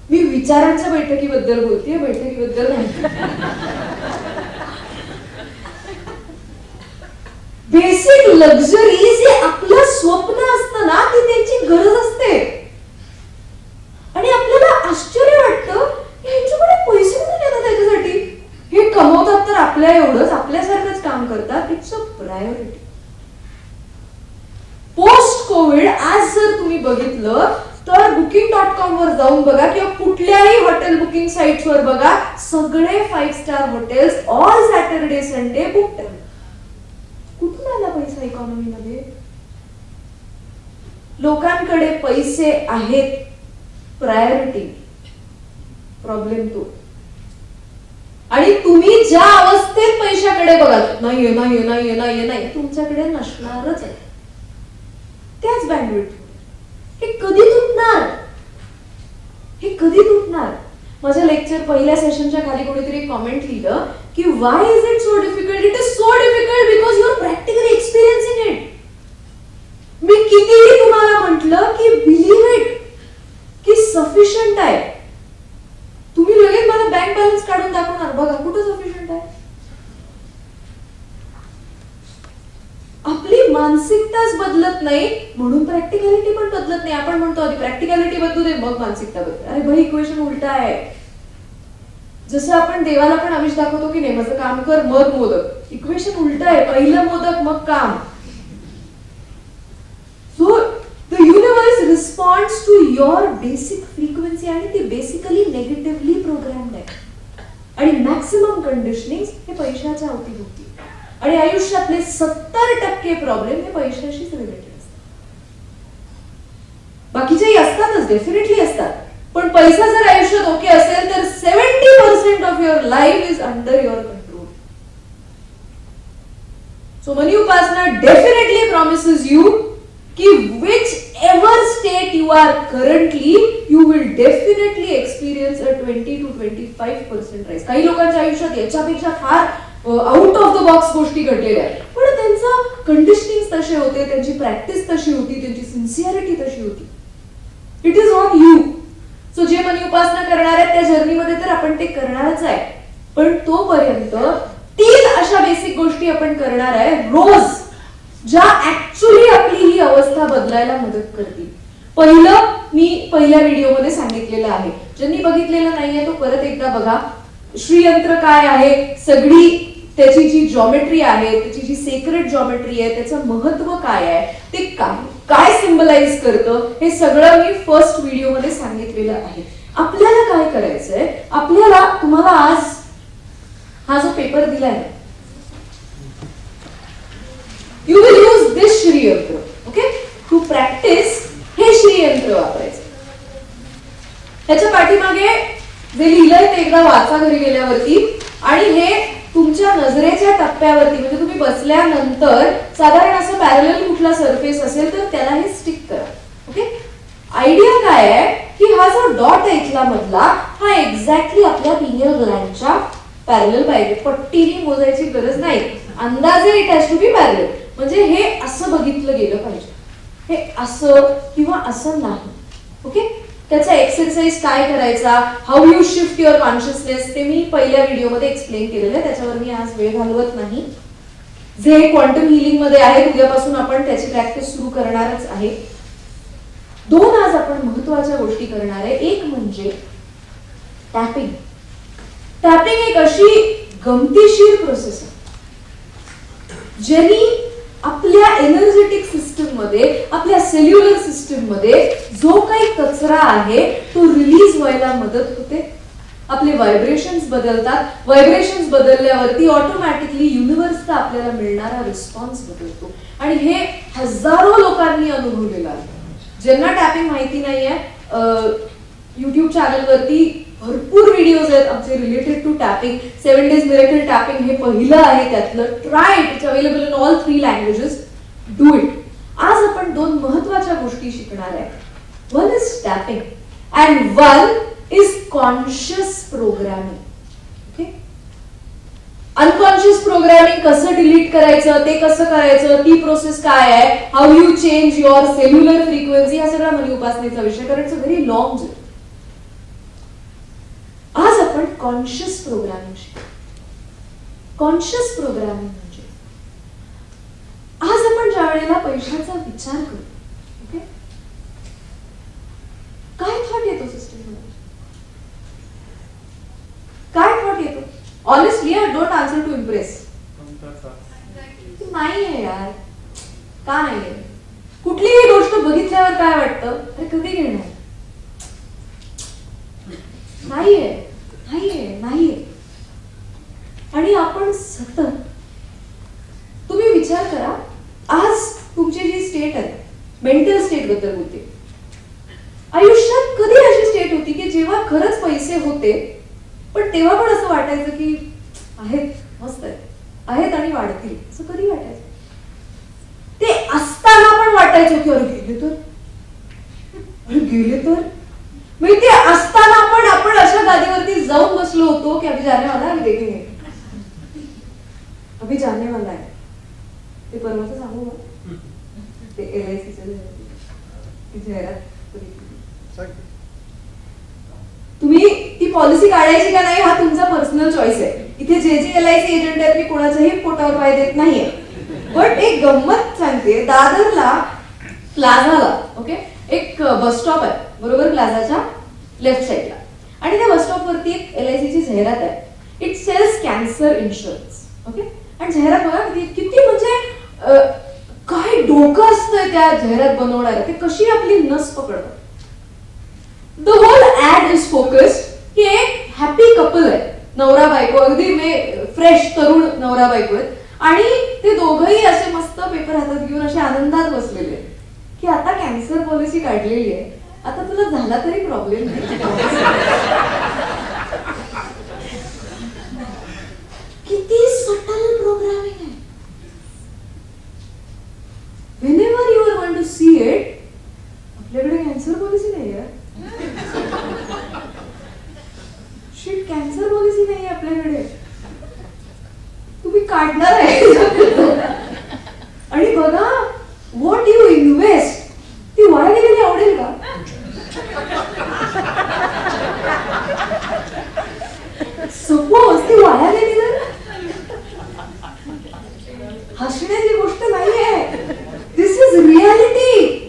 मी विचारांच्या बैठकीबद्दल बोलतेय, बैठकीबद्दल नाही. बेसिक लक्झरी जे आपलं स्वप्न असतं ना, ती त्यांची गरज असते. आणि आपल्याला आश्चर्य वाटतं, यांच्याकडे पैसे कुठे येतात त्याच्यासाठी. हे कमवतात तर आपल्या एवढंच, आपल्यासारखंच काम करतात. It's a priority. Post Covid आज जर तुम्ही बघितलं तर booking.com वर जाऊन बघा किंवा कुठल्याही हॉटेल बुकिंग साइट्स वर बघा, सगळे 5 star hotels all Saturday Sunday book आहेत. कुठून आला पैसा इकॉनॉमीमध्ये? लोकांकडे पैसे आहेत, प्रायोरिटी. प्रॉब्लेम तो. आणि तुम्ही ज्या अवस्थेत पैशाकडे बघाल, नाहीये नाहीये नाहीये नाहीये नाही, तुमच्याकडे नसणारच आहे. त्याच बँडविड्थ. हे कधी तुटणार? हे कधी तुटणार? माझ्या लेक्चर पहिल्या सेशनच्या खाली कोणीतरी कॉमेंट लिहिलं की why is it so difficult? It is so difficult because you are practically experiencing it. मी कितीही तुम्हाला म्हटलं की बिलीव्ह इट की सफिशियंट आहे, तुम्ही लगेच मला बँक बॅलन्स काढून दाखवणार, बघा कुठं सफिशियंट आहे. आपली मानसिकताच बदलत नाही म्हणून प्रॅक्टिकॅलिटी पण बदलत नाही. आपण म्हणतो आधी प्रॅक्टिकॅलिटी बदलू दे मग मानसिकता बदल. अरे भाई, इक्वेशन उलटा आहे. जसं आपण देवाला पण आमिष दाखवतो की नाही, माझं काम कर मग मोदक. इक्वेशन उलटा आहे, पहिलं मोदक मग काम. So the universe responds to your basic frequency आणि ती बेसिकली नेगेटिव्हली प्रोग्राम्ड आहे. आणि मॅक्सिमम कंडिशनिंग हे पैशाच्या अवतीभोवती. आणि आयुष्यातले 70% प्रॉब्लेम हे पैशाशीच रिलेटेड असतात. बाकीचेही असतातच, डेफिनेटली असतात, पण पैसा जर आयुष्यात ओके असेल तर 70% off your life is under your control. So money उपासना डेफिनेटली प्रॉमिसेस यू की whichever state you are currently, you will definitely experience a 20 to 25% rise. काही लोकांच्या आयुष्यात याच्यापेक्षा far out of the box गोष्टी घडलेल्या आहेत, पण त्यांचं कंडिशनिंग तसे होते, त्यांची प्रॅक्टिस तशी होती, त्यांची सिन्सिअरिटी तशी होती. It is on you. So जे मनी उपासना करणार आहेत त्या जर्नीमध्ये तर आपण ते करणारच आहे, पण तोपर्यंत 3 अशा बेसिक गोष्टी आपण करणार आहे रोज, ज्या ऍक्च्युअली आपली ही अवस्था बदलायला मदत करतील. पहिलं मी पहिल्या व्हिडिओमध्ये सांगितलेलं आहे, ज्यांनी बघितलेलं नाहीये तो परत एकदा बघा. श्रीयंत्र काय आहे, सगळी त्याची जी जॉमेट्री आहे, त्याची जी सेक्रेट जॉमेट्री आहे, त्याचं महत्व काय आहे, ते काय सिम्बलाइज करतं, हे सगळं मी फर्स्ट व्हिडिओमध्ये सांगितलेलं आहे. आपल्याला काय करायचंय, आपल्याला तुम्हाला आज हा जो पेपर दिलाय, यू विल यूज दिस श्रीयंत्र. ओके, टू प्रॅक्टिस हे श्रीयंत्र वापरायचं. त्याच्या पाठीमागे जे लिहिलंय ते एकदा वाचा घरी गेल्यावरती, आणि हे तुमच्या नजरेच्या टप्प्यावरती, म्हणजे तुम्ही बसल्यानंतर साधारण असं पॅरलल कुठला सरफेस असेल तर त्याला हे स्टिक करा. ओके, आयडिया काय आहे की हा जो डॉट आहे इथला मधला, हा एक्झॅक्टली आपल्या पिनियल ग्लँडच्या पॅरलल पाहिजे. पट्टीने मोजायची गरज नाही, अंदाजे it has to be parallel. म्हणजे हे असं बघितलं गेलं पाहिजे, हे असं किंवा असं नाही. ओके, त्याचा एक्सरसाइज काय करायचा, how you shift your consciousness, ते मी पहिल्या व्हिडिओमध्ये एक्सप्लेन केलेलं आहे, त्याच्यावर मी आज वेळ घालवत नाही. जे क्वांटम हिलिंग मध्ये आहे, उद्यापासून आपण त्याची प्रॅक्टिस सुरू करणारच आहे. 2 आज आपण महत्वाच्या गोष्टी करणार आहे. एक म्हणजे टॅपिंग. टॅपिंग एक अशी गमतीशीर प्रोसेस आहे ज्यांनी आपल्या एनर्जेटिक सिस्टम मध्ये, आपल्या सेल्युलर सिस्टम मध्ये जो काही कचरा आहे तो रिलीज व्हायला मदत होते. आपले व्हायब्रेशन्स बदलतात. व्हायब्रेशन्स बदलल्यावरती ऑटोमॅटिकली युनिव्हर्सचा आपल्याला मिळणारा रिस्पॉन्स बदलतो. आणि हे हजारो लोकांनी अनुभवलेलं आहे. ज्यांना टॅपिंग माहिती नाहीये, युट्यूब चॅनलवरती भरपूर व्हिडिओज आहेत आमचे related to tapping. 7 days miracle tapping हे पहिलं आहे त्यातलं. Try it, it's available in all 3 languages. Do it. आज आपण 2 महत्वाच्या गोष्टी शिकणार आहे. One is tapping and one is conscious programming. Okay, unconscious programming कसं डिलीट करायचं, ते कसं करायचं, ती प्रोसेस काय आहे, how you change your cellular frequency, हा सगळा मनी उपासनेचा विषय, कारण it's a very long journey. आज आपण कॉन्शियस प्रोग्रामिंग शिकू. कॉन्शियस प्रोग्रामिंग म्हणजे आज आपण ज्या वेळेला पैशाचा विचार करू, ओके, काय थॉट येतो सिस्टम मध्ये, काय थॉट येतो? Honestly don't answer to impress. नाहीये यार, का नाहीये? कुठलीही गोष्ट बघितल्यावर काय वाटतं, अरे कधी घेणार? नाहीये, नाहीये, नाहीये. आणि आपण सतत, तुम्ही विचार करा, आज तुमची जी स्टेट आहे, मेंटल स्टेट बद्दल बोलते, आयुष्यात कधी अशी स्टेट होती की जेव्हा खरंच पैसे होते पण तेव्हा पण असं वाटायचं की आहेत, मस्त आहेत आणि वाढतील, असं कधी वाटायचं? ते असताना पण वाटायचं की अरे गेले तर, अरे गेले तर. म्हणजे ते असताना पण आपण अशा गादीवरती जाऊन बसलो होतो की अभी जाने वाला है, देखेंगे अभी जाने वाला है. ते परवाचं सांगू का, ते LICचं जाहिरात, तुम्ही ती पॉलिसी काढायची का नाही हा तुमचा पर्सनल चॉईस आहे. इथे जे LIC एजंट आहेत मी कोणाच्याही पोटावर पाय देत नाहीये. पण एक गंमत सांगते, दादरला प्लाझाला, ओके, एक बस स्टॉप आहे बरोबर प्लाझाच्या लेफ्ट साईडला, आणि त्या बस स्टॉप वरती एक LICची जाहिरात आहे. It sells cancer insurance, okay. आणि जाहिरात बघा किती म्हणजे काय डोकं असतंय त्या जाहिरात बनवणाऱ्या, ते कशी आपली नस पकडतात. The whole ad is focused की एक हॅपी कपल आहे, नवरा बायको, अगदी फ्रेश तरुण नवरा बायको आहेत, आणि ते दोघंही असे मस्त पेपर हातात घेऊन असे आनंदात बसलेले की आता कॅन्सर पॉलिसी काढलेली आहे, आता तुला झाला तरी प्रॉब्लेम नाही. किती सटल प्रोग्रामिंग आहे. Whenever you are going to see it, आपल्याकडे कॅन्सर पॉलिसी नाही आहे. शिट, कॅन्सर पॉलिसी नाही आहे आपल्याकडे, तुम्ही काढणार आहे. आणि बघा, व्हॉट यू इन्व्हेस्ट ती वाया गेलेली आवडेल का? सपोज ती वाया गेली तर हसण्याची गोष्ट नाहीये. दिस इज रियालिटी.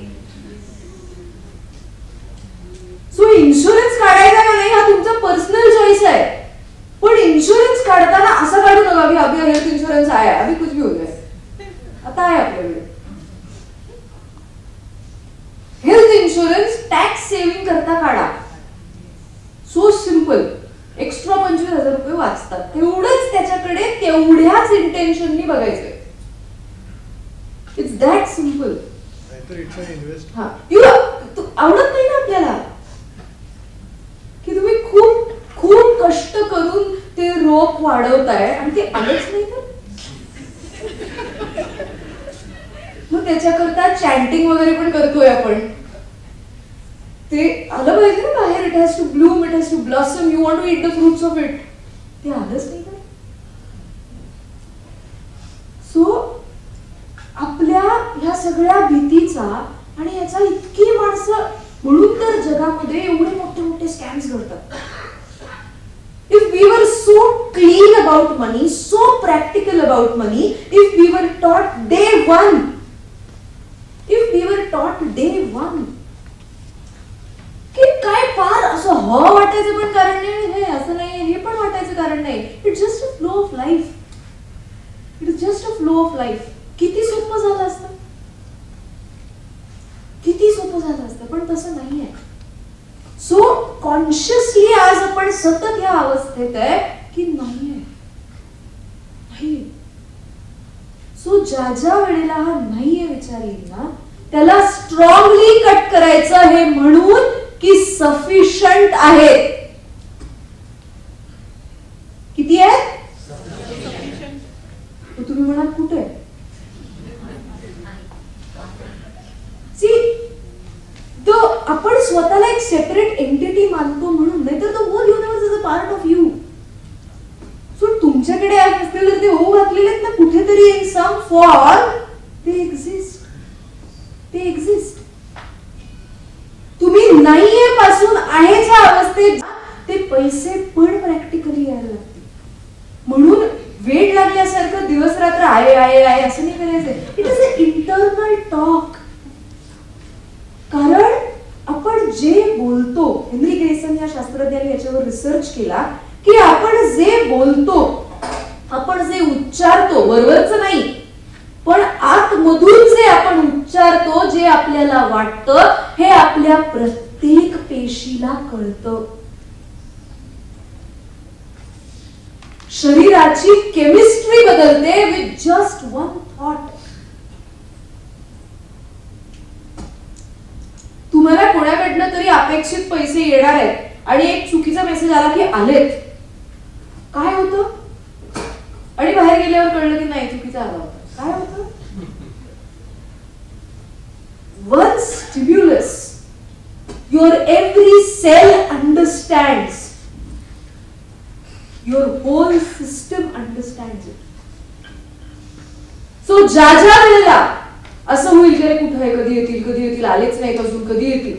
सो इन्शुरन्स काढायचा का नाही हा तुमचा पर्सनल चॉईस आहे, पण इन्शुरन्स काढताना असं काढू नका की अभी हेल्थ इन्शुरन्स आहे, अभी कुछ भी हो जाए. आता आहे आपल्याकडे हेल्थ इन्शुरन्स, टॅक्स सेव्हिंग करता काढा. सो सिंपल, एक्स्ट्रा 25,000 रुपये वाचतात. तेवढंच त्याच्याकडे तेवढ्याच इंटेन्शननी बघायचंय. It's that simple. आवडत नाही ना आपल्याला की तुम्ही खूप खूप कष्ट करून ते रोप वाढवताय आणि ते आलंच नाही तर मग त्याच्याकरता चॅन्टिंग वगैरे पण करतोय आपण. ते आलं पाहिजे ना बाहेर. It has to bloom, it has to blossom, you want to eat the fruits of it. ते आलंच नाही तर. सो आपल्या ह्या सगळ्या भीतीचा आणि याचा इतकी माणसं म्हणून तर जगामध्ये एवढे मोठे मोठे स्कॅम्स घडतात. If we were so clean about money, so practical about money, if we were taught day one, की काय फार असं वाटायचं पण कारण नाही, हे असं नाही, हे पण वाटायचं कारण नाही. It's just a flow of life. It is just a flow of life. किती सोपं झालं असतं, किती सोपं झालं असतं, पण तसं नाहीये. सो कॉन्शियसली आज आपण सतत या अवस्थेत आहे की नाहीये. सो ज्या वेळेला हा नाहीये विचार येईल ना, त्याला स्ट्रॉंगली कट करायचं, हे म्हणून की सफिशियंट आहेत. किती आहेत? तुम्ही म्हणाल कुठे? आपण स्वतःला एक सेपरेट एंटिटी मानतो म्हणून, नाहीतर the whole universe is a part of you. So तुमच्याकडे असतील फॉल, दे एक्झिस्ट. ते एक्झिस्ट. तुम्ही नाहीये पासून आहेच्या अवस्थेत ते पैसे पण प्रॅक्टिकली यायला लागतील. म्हणून वेळ लागल्यासारखं दिवस रात्र आहे आहे आहे असं नाही करायचंय. It is a internal talk. कारण आपण जे बोलतो, हेनरी ग्रेसन या शास्त्रज्ञांनी याच्यावर रिसर्च केला की आपण जे बोलतो, आपण जे उच्चारतो, वरवरच नाही पण आतमधून जे आपण उच्चारतो, जे आपल्याला वाटतं, हे आपल्या प्रत्येक पेशीला कळतं. शरीराची केमिस्ट्री बदलते विथ जस्ट वन थॉट. तुम्हाला कोणाकडनं तरी अपेक्षित पैसे येणार आहेत आणि एक चुकीचा मेसेज आला की आलेत, काय होतं? आणि बाहेर गेल्यावर कळलं की नाही, चुकीचा आला होता. काय होतं? One stimulus, your every cell understands, your whole system understands it. So ज्या वेळेला असं होईल की कुठं आहे, कधी येतील, आलेच नाहीत अजून, कधी येतील,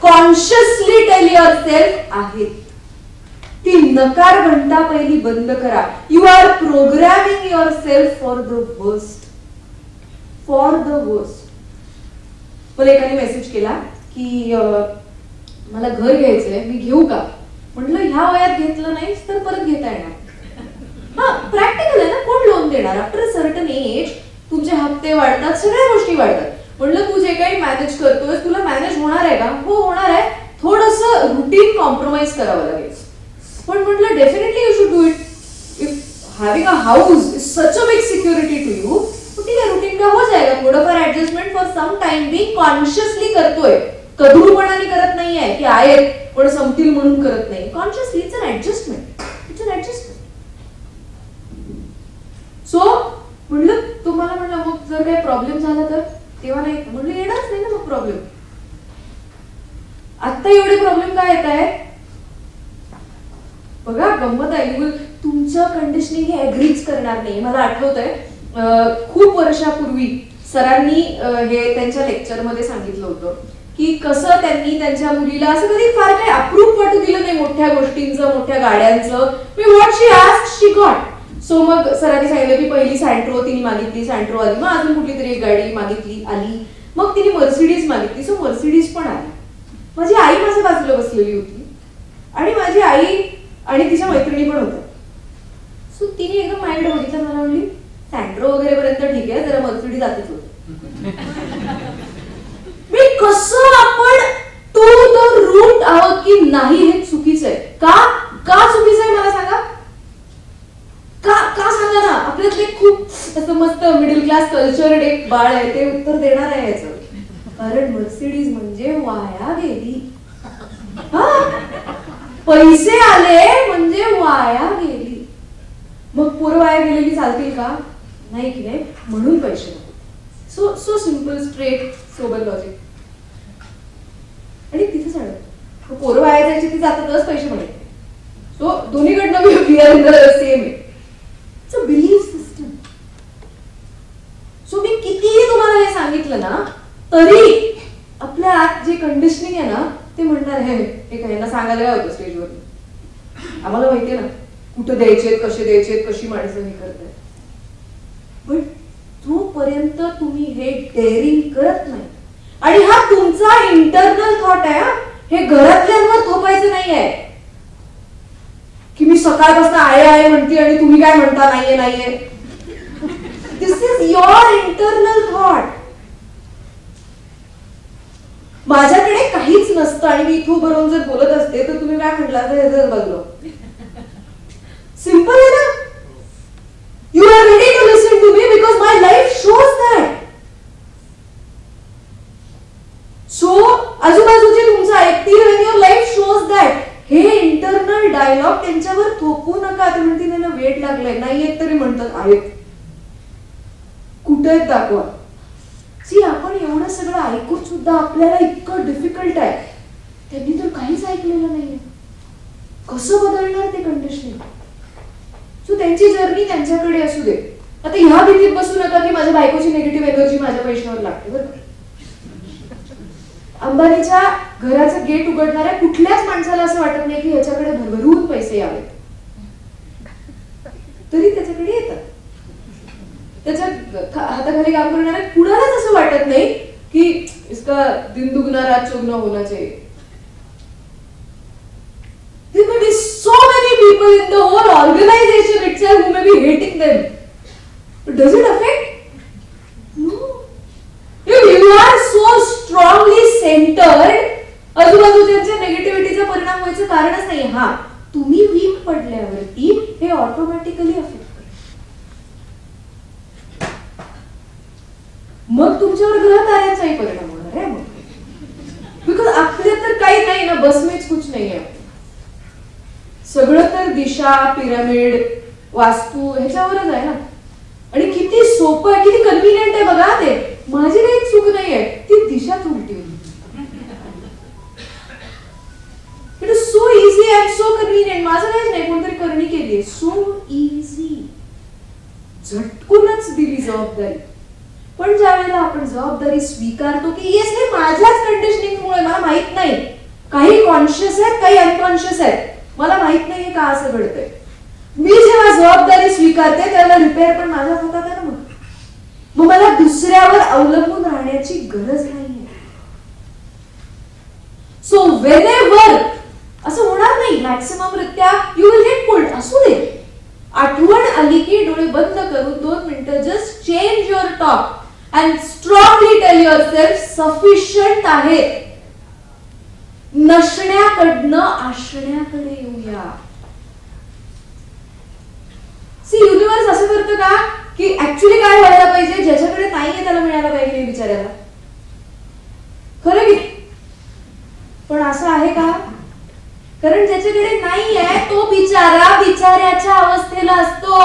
कॉन्शियसली टेल युअरसेल्फ आहेत. ती नकार घंटा पहिली बंद करा. You are programming yourself for the worst. For the worst. मला एकाने मेसेज केला की मला घर घ्यायचंय, मी घेऊ का? म्हटलं ह्या वयात घेतलं नाहीस तर परत घेता येणार. हा प्रॅक्टिकल आहे ना, कोण लोन देणार? आफ्टर सर्टन एज तुमचे हप्ते वाढतात, सगळ्या गोष्टी वाढतात. म्हटलं तू जे काही मॅनेज करतोय तुला मॅनेज होणार आहे का? हो होणार आहे. थोडंसं रुटीन कॉम्प्रोमाइज करावं लागेल. पण म्हटलं definitely you should do it. If having a house is such a big security to you, ठीक है रुटीन का हो जाएगा. थोडंफार adjustment for some time being consciously करतोय, कधूरपणाने करत नाहीये की आहेत पण संपतील म्हणून करत नाही. Consciously it's an adjustment. It's an adjustment. So म्हणलं तुम्हाला म्हणलं मग जर काही प्रॉब्लेम झाला तर तेव्हा नाही म्हणलं येणारच नाही ना मग प्रॉब्लेम. आता एवढे प्रॉब्लेम काय येत आहे बघा, गंमत आहे. तुमचं कंडिशनिंग हे अग्रीच करणार नाही. मला आठवतंय खूप वर्षापूर्वी सरांनी हे त्यांच्या लेक्चरमध्ये सांगितलं होतं की कसं त्यांनी त्यांच्या मुलीला असं कधी फार काही अप्रूप वाटू दिलं नाही मोठ्या गोष्टींचं, मोठ्या गाड्यांचं. Me what she asked she got. So मग सरांनी सांगितलं की पहिली सँट्रो तिने मागितली, सँट्रो आली. मग अजून कुठली तरी एक गाडी मागितली, आली. मग तिने मर्सिडीज मागितली, सो मर्सिडीज पण आली. माझी आई माझ्या बाजूला बसलेली होती आणि माझी आई आणि तिच्या मैत्रिणी पण होत्या. सो तिने एकदम माझ्याकडे बघितलं, मला म्हणली सँट्रो वगैरे पर्यंत ठीक आहे, जरा मर्सिडीज जातेच होत. मी कसं आपण टू द रूट आहोत की नाही हे चुकीचं आहे. का चुकीचं आहे मला सांगा. का सांगा ना. आपल्यातले खूप असं मस्त मिडल क्लास कल्चर एक बाळ आहे, ते उत्तर देणार आहे याचं. कारण मर्सिडीज म्हणजे वाया गेली. पैसे आले म्हणजे वाया गेली. मग पोरं वाया गेलेली चालतील का? नाही की नाही. म्हणून पैसे नको. So simple, straight, sober logic. आणि तिथेच अडक. पोरं वाया जायची ती जातातच, पैसे मिळत. सो दोन्हीकडनं we are in the same way. It's a belief system. So मी कितीही तुम्हाला हे सांगितलं ना तरी आपल्या आत जे कंडिशनिंग आहे ना ते म्हणणार हे काय यांना सांगायला काय होतं स्टेजवर. आम्हाला माहितीये ना कुठं द्यायचे, कसे द्यायचे, कशी माणसं हे करतात. पण जोपर्यंत तुम्ही हे डेअरिंग करत नाही, आणि हा तुमचा इंटरनल थॉट आहे, हे घरातल्यांवर थोपायचं नाहीये की मी सकाळपासून आहे म्हणते आणि तुम्ही काय म्हणता नाहीये. दिस इज युअर इंटरनल थॉट. माझ्याकडे काहीच नसतं आणि मी इथं बरोबर जर बोलत असते तर तुम्ही काय म्हटलं तर बघलो. सिंपल आहे ना. You are ready to listen to me because my life shows that. So आजूबाजूचे तुमचं ऐकतील आणि युअर लाईफ शोज दॅट. हे इंटरनल डायलॉग त्यांच्यावर थोपू नका. ते म्हणतील त्यांना वेट लागलाय, नाही येत तरी म्हणतात आहेत. कुठे दाखवा. सी आपण एवढं सगळं ऐकून सुद्धा आपल्याला इतकं डिफिकल्ट आहे. त्यांनी तर काहीच ऐकलेलं नाहीये. कसं बदलणार ते कंडिशनिंग. सो त्यांची जर्नी त्यांच्याकडे असू दे. आता ह्या भीतीत बसू नका की माझ्या बायकोची निगेटिव्ह एनर्जी माझ्या पैशावर लागते बरं का. अंबानीच्या घराचं गेट उघडणाऱ्या कुठल्याच माणसाला असं वाटत नाही की ह्याच्याकडे भरभरून पैसे यावेत, तरी त्याच्याकडे येतात. त्याच्या हाताखाली काम करणाऱ्या कुणालाच असं वाटत नाही की इसका दिन दुगना रात चौगुना होना चाहिए. There may be so many people in the whole organization itself who may be hating them. But does it affect? No. If you are so strongly centered, आजूबाजूच्या नेगेटिव्हिटीचा परिणाम व्हायचं कारणच नाही. हा, तुम्ही वीक पडल्यावरती हे ऑटोमॅटिकली अफेक्ट करते. मग तुमच्यावर ग्रह ताऱ्यांचाही परिणाम होणार आहे. मग बिकॉज आपले तर काही नाही ना, बसमेच कुछ नाही आहे. सगळं तर दिशा, पिरामिड, वास्तू ह्याच्यावरच आहे ना. आणि किती सोपं आहे, किती कन्व्हिनियंट आहे बघा ते. माझी काही चूक नाही आहे, ती दिशाच उलटी होती. It is so easy and so convenient. माझं काहीच नाही, कोणतरी करणी केली, सो इझी, झटकूनच दिली जबाबदारी. पण ज्या वेळेला आपण जबाबदारी स्वीकारतो की येस हे माझ्याच कंडिशनिंगमुळे, मला माहित नाही, काही कॉन्शियस आहेत काही अनकॉन्शियस आहेत, मला माहित नाहीये का असं घडतंय, मी जेव्हा जबाबदारी स्वीकारते त्याला रिपेअर पण माझ्याच हातात आहे ना. मग मला दुसऱ्यावर अवलंबून राहण्याची गरज नाहीये. सो व्हेनेव्हर असं होणार नाही मॅक्सिमम रित्या यू विल गेट पुल्ड. असू दे, आठवण आली की डोळे बंद करून 2 मिनिटं just change your talk and strongly tell yourself sufficient आहे. नसण्याकडनं असण्याकडे येऊया. सी युनिव्हर्स असं करतं का की ऍक्च्युली काय व्हायला पाहिजे, ज्याच्याकडे नाहीये त्याला मिळायला पाहिजे विचारायला, खरं की. पण असं आहे का? कारण ज्याच्याकडे नाहीये तो बिचारा बिचाऱ्याच्या अवस्थेला असतो.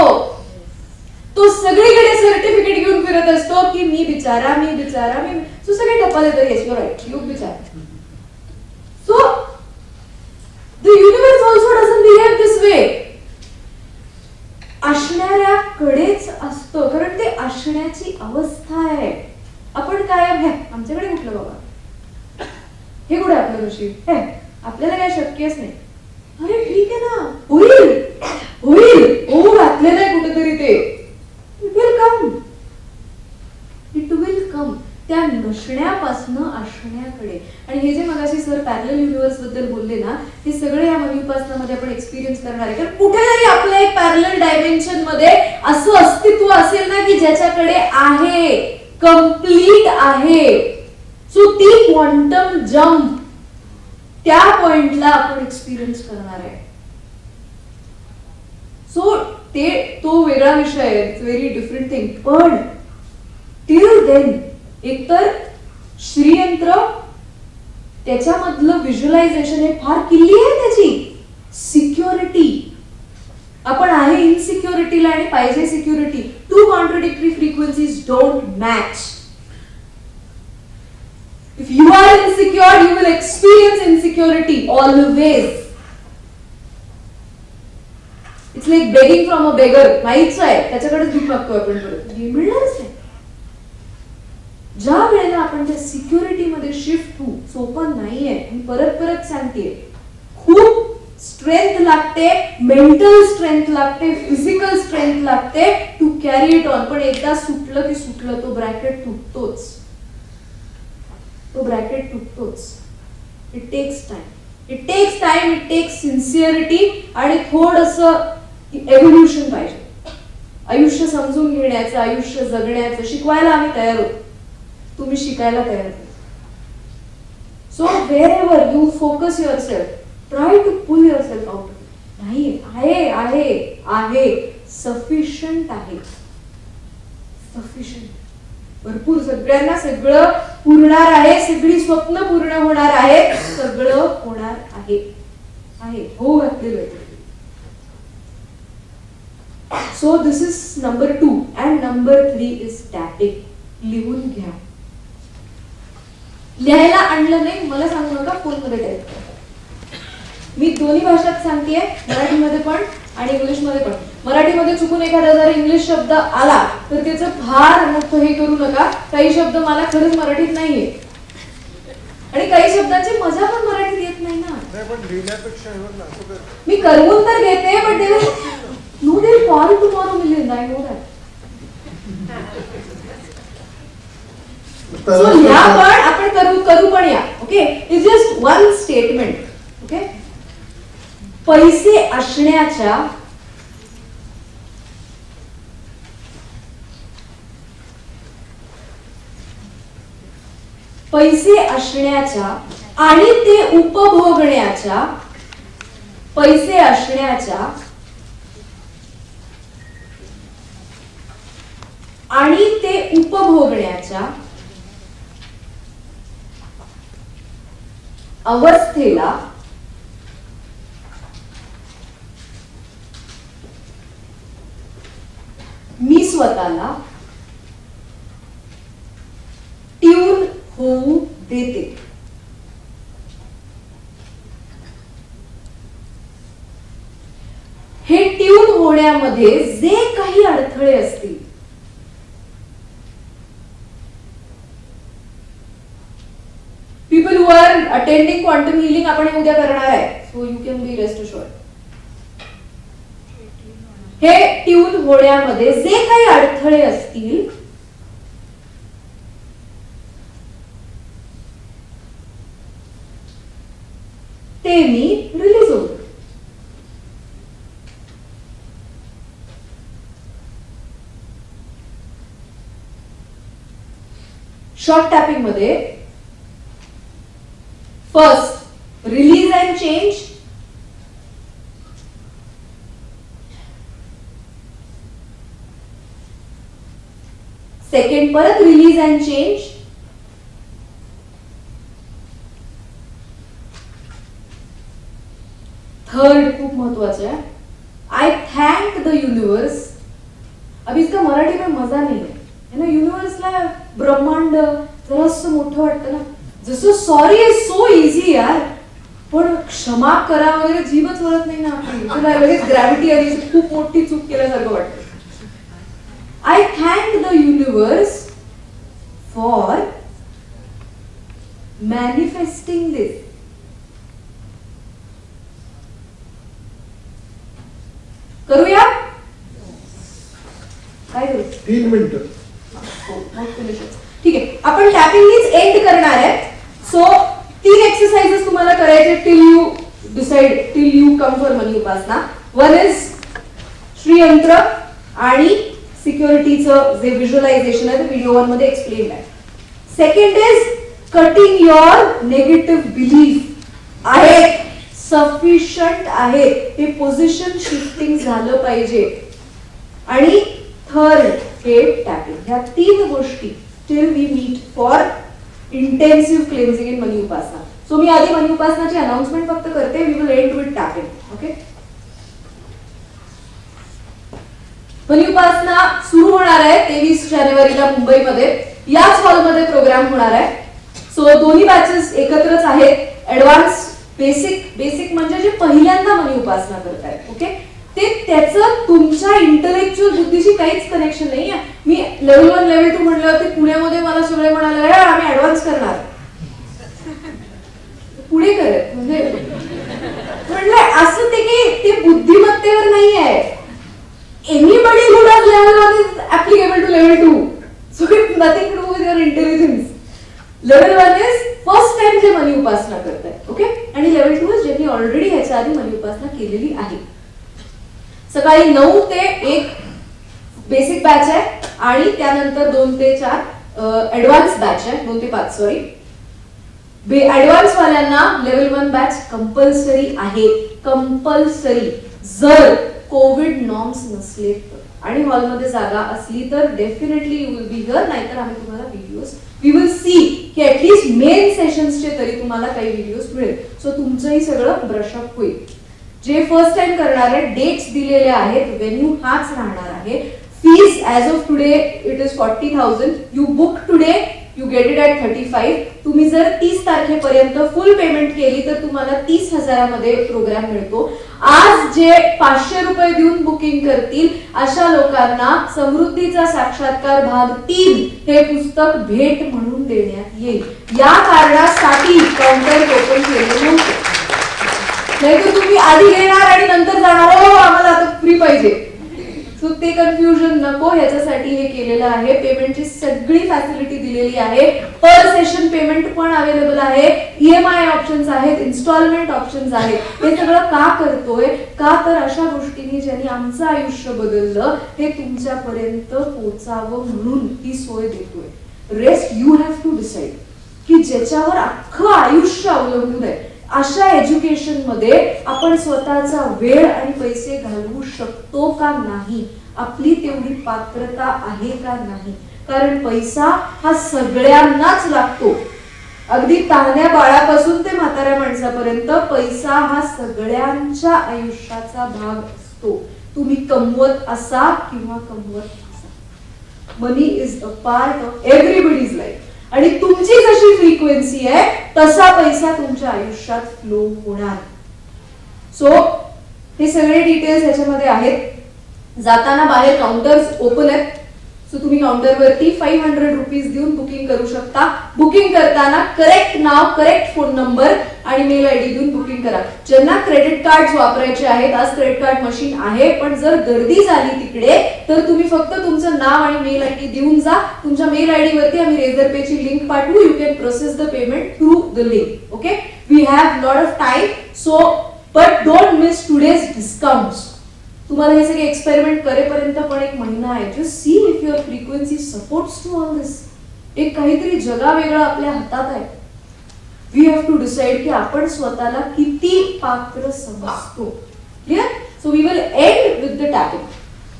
तो सगळीकडे सर्टिफिकेट घेऊन फिरत असतो की मी बिचारा, मी बिचारा, मी. सो सगळे टप्पा देतो, येस यू राईट, यू बिचारा. So, the universe also doesn't behave this way. असण्याकडेच असतं, कारण ते असण्याची अवस्था आहे. आपण कायम हे आमच्याकडे कुठलं बाबा, हे कुठे आपलं नशीब, हे आपल्याला काय शक्यच नाही. अरे ठीक आहे ना, होईल होईल, हो घातलेलं आहे कुठेतरी ते. It will come, it will come. त्या नसण्यापासनं असण्याकडे. आणि हे जे मगाशी सर पॅरलल युनिव्हर्स बद्दल बोलले ना, हे सगळे या मनुपासनामध्ये आपण एक्सपिरियन्स करणार आहे. कारण कुठेतरी आपल्या एक पॅरलल डायमेन्शन मध्ये असं अस्तित्व असेल ना की ज्याच्याकडे आहे, कम्प्लीट आहे. सो ती क्वांटम जम्प, त्या पॉइंटला आपण एक्सपिरियन्स करणार आहे. सो तो वेगळा विषय आहे, इट्स व्हेरी डिफरंट थिंग. पण टिल देन एकतर श्रीयंत्र, त्याच्यामधलं व्हिज्युअलायझेशन हे फार किल्ली आहे त्याची. सिक्युरिटी, आपण आहे इनसिक्युरिटीला आणि पाहिजे security. 2 contradictory frequencies don't match. If you are insecure you will experience insecurity always. It's like begging from a beggar. नाहीच आहे, त्याच्याकडेच भीक मागतो आपण, परत मिळणारच नाही. ज्या वेळेला आपण त्या सिक्युरिटी मध्ये शिफ्ट होऊ, सोपं नाहीये. मी परत परत सांगते, खूप स्ट्रेंथ लागते, मेंटल स्ट्रेंथ लागते, फिजिकल स्ट्रेंथ लागते टू कॅरी इट ऑन. पण एकदा सुटलं की सुटलं, तो ब्रॅकेट तुटतोच, तो ब्रॅकेट तुटतोच. It takes time, it takes time, it takes sincerity आणि थोडंसं एव्होल्युशन पाहिजे. आयुष्य समजून घेण्याचं, आयुष्य जगण्याचं शिकवायला आम्ही तयार होतो, तुम्ही शिकायला तयार आहात. So wherever you focus yourself, try to pull yourself out. नाही, आहे आहे आहे, सफिशियंट आहे, सफिशियंट. भरपूर, सगळ्यांना सगळं पुरणार आहे, सगळी स्वप्न पूर्ण होणार आहेत, सगळं होणार आहे, आहे, हो घातलेलं आहे. So this is number 2 and number 3 is tapping. लिहून घ्या. लिहायला आणलं नाही मला सांगू नका, फोन मध्ये टाईप करा. मी दोन्ही भाषात सांगतेय, मराठीमध्ये पण आणि इंग्लिशमध्ये पण. मराठीमध्ये चुकून एखादा जर इंग्लिश शब्द आला तर त्याचं फार मोठं हे करू नका. काही शब्द मला खरंच मराठीत नाहीये आणि काही शब्दांची मजा पण मराठीत येत नाही ना. मी करवून तर घेते, पण ते know they for tomorrow million, I know that. So ह्या पण आपण करू पण या. Okay, it's just one statement. Okay, पैसे असण्याच्या आणि ते उपभोगण्याच्या, पैसे असण्याच्या आणि ते उपभोगण्याच्या अवस्थेला मी स्वतःला ट्यून होऊ देते. हे ट्यून होण्यामध्ये जे काही अडथळे असतील, people who are attending quantum healing आपण उद्या करणार आहे, so you can be rest assured. हे ट्यून होण्यामध्ये जे काही अडथळे असतील ते मी रिलीज होतो. शॉर्ट टॅपिंग मध्ये first release and change, second परत रिलीज अँड चेंज, थर्ड खूप महत्वाचं है, आई थैंक द यूनिवर्स. अब इसका मराठी में मजा नहीं है ना. युनिवर्सला ब्रह्मांड जरासं मोठं वाटतं ना. जसं सॉरी इज सो इझी यार, पण क्षमा करा वगैरे जीवच वळत नाही ना आपली. तुला लगेच ग्रॅव्हिटी आली, खूप मोठी चूक केल्यासारखं वाटतं. I thank the universe for manifesting this. करूया काय करू? 3 मिनिटं. ठीक आहे, आपण टॅपिंगनीच एंड करणार आहे. सो 3 एक्सरसाइजेस तुम्हाला करायचे till you decide, till you come for money उपासना. वन इज श्रीयंत्र आणि सिक्युरिटीचं जे व्हिज्युअलायझेशन आहे ते व्हिडिओ 1 मध्ये एक्सप्लेन आहे. Second is cutting your negative belief. आहे सफिशियंट आहे, हे पोझिशन शिफ्टिंग झालं पाहिजे. आणि थर्ड हे टॅपिंग. ह्या 3 गोष्टी till we meet for intensive cleansing in money उपासना. सो मी आधी मनी उपासनाची अनाउन्समेंट फक्त करते. We will end with tapping. Okay, money उपासना सुरू होणार आहे 23 जानेवारीला मुंबईमध्ये. याच हॉलमध्ये प्रोग्राम होणार आहे. सो दोन्ही बॅचेस एकत्रच आहेत. ऍडव्हान्स, बेसिक म्हणजे जे पहिल्यांदा मनी उपासना करतायत, ओके, ते त्याचं तुमच्या इंटलेक्च्युअल बुद्धीशी काहीच कनेक्शन नाही आहे. मी लेवल 1 लेवल 2 म्हणल्यावरती पुण्यामध्ये मला सगळे म्हणाले आम्ही ऍडव्हान्स करणार, पुढे करत म्हणजे म्हटलं असं ते की ते बुद्धिमत्तेवर नाही आहे. Anybody who does level 1 is applicable to level 2. So it's nothing to do with your intelligence. Level 1 is first time जे मनी उपासना करतायत, ओके, आणि लेवल 2 इज ज्यांनी ऑलरेडी ह्याच्या आधी मनी उपासना केलेली आहे. सकाळी 9 ते 1 बेसिक बॅच आहे आणि त्यानंतर 2 ते 4 ऍडव्हान्स बॅच आहे. 2 ते 5 सॉरी. ऍडव्हान्स वाल्यांना लेवल 1 बॅच कंपल्सरी आहे. कंपल्सरी. जर कोविड नॉर्म्स नसले तर आणि हॉलमध्ये जागा असली तर definitely you will be here. नाहीतर आम्ही तुम्हाला व्हिडिओज वी विल सी की ऍटलीस्ट मेन सेशन्सचे तरी तुम्हाला काही व्हिडिओज मिळेल. सो तुमचंही सगळं ब्रशअप होईल. जे फर्स्ट टाइम करणार आहे डेट्स दिलेले आहेत. व्हेन्यू हाच राहणार आहे. Fees as of today it is 40,000. You book today, you get it at 35. तुम्ही जर 30 तारखेपर्यंत फुल पेमेंट केली तर तुम्हाला 30,000मध्ये प्रोग्राम मिळतो. आज जे 500 रुपये देऊन बुकिंग करतील अशा लोकांना समृद्धीचा साक्षात्कार भाग 3 हे पुस्तक भेट म्हणून देण्यात येईल. या कारणासाठी काउंटर ओपन केले नव्हते. नाही तर तुम्ही आधी घेणार आणि नंतर जाणार हो आम्हाला आता फ्री पाहिजे. सो ते कन्फ्युजन नको, ह्याच्यासाठी हे केलेलं आहे. पेमेंटची सगळी फॅसिलिटी दिलेली आहे. पर सेशन पेमेंट पण अवेलेबल आहे. EMI ऑप्शन्स आहेत, इन्स्टॉलमेंट ऑप्शन्स आहेत. हे सगळं का करतोय? का तर अशा गोष्टींनी ज्यांनी आमचं आयुष्य बदललं हे तुमच्यापर्यंत पोचावं म्हणून ही सोय देतोय. Rest you have to decide की ज्याच्यावर अख्खं आयुष्य अवलंबून आहे अशा एज्युकेशन मध्ये आपण स्वतःचा वेळ आणि पैसे घालवू शकतो का नाही, आपली तेवढी पात्रता आहे का नाही. कारण पैसा हा सगळ्यांनाच लागतो. अगदी तान्ह्या बाळापासून ते म्हाताऱ्या माणसापर्यंत पैसा हा सगळ्यांच्या आयुष्याचा भाग असतो. तुम्ही कमवत असा किंवा कमवत असा, money is a part of everybody's life. आणि तुमची जशी फ्रिक्वेन्सी आहे तसा पैसा तुमच्या आयुष्यात फ्लो होणार. सो हे सगळे डिटेल्स याच्यामध्ये आहेत. जाताना बाहेर काउंटर्स ओपन आहेत. सो तुम्ही काउंटरवरती 500 रुपीज देऊन बुकिंग करू शकता. बुकिंग करताना करेक्ट नाव, करेक्ट फोन नंबर आणि मेल आयडी देऊन बुकिंग करा. ज्यांना क्रेडिट कार्ड वापरायचे आहेत, आज क्रेडिट कार्ड मशीन आहे, पण जर गर्दी झाली तिकडे तर तुम्ही फक्त तुमचं नाव आणि मेल आयडी देऊन जा. तुमच्या मेल आयडी वरती आम्ही रेझर पे ची लिंक पाठवू. You can process the payment through the link. Okay, we have lot of time. So but don't miss today's discounts. तुम्हाला हे सगळे एक्सपेरिमेंट करेपर्यंत पण एक महिना आहे. Just see if your frequency supports to all this. एक काहीतरी जगावेगळं आपल्या हातात आहे. वी हॅव टू डिसाइड की आपण स्वतःला किती पात्र समजतो. Clear? So we will end with the tapping.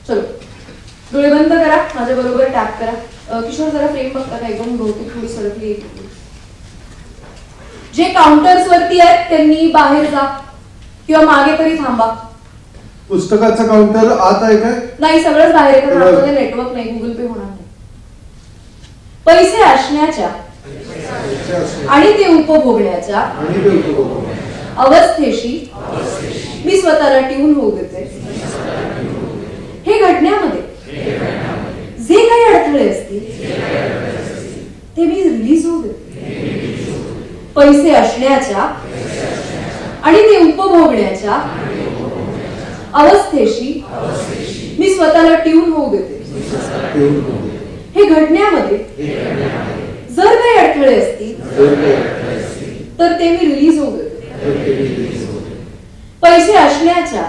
चलो डोळे बंद करा, माझ्या बरोबर टॅप करा. किशोर जरा फ्रेम बघता का? एकदम बहुतेक थोडी सरकली. जे काउंटर्स वरती आहेत त्यांनी बाहेर जा किंवा मागे तरी थांबा. पुस्तकाचं काउंटर आत आहे काय? नाही, सगळंच बाहेर आहे. कारण आतमध्ये नेटवर्क नाही, गुगल पे होणार नाही. पैसे असण्याच्या आणि ते उपभोगण्याच्या अवस्थेशी मी स्वतःला ट्यून होऊ देते. हे घडण्यामध्ये जे काही अडथळे असतील ते मी रिलीज होऊ देते. पैसे असण्याच्या आणि ते उपभोगण्याच्या अवस्थेशी मी स्वतःला ट्यून होऊ देते. हे घडण्यामध्ये जर काही अडथळे असतील तर ते मी रिलीज होऊ देते. पैसे असण्याच्या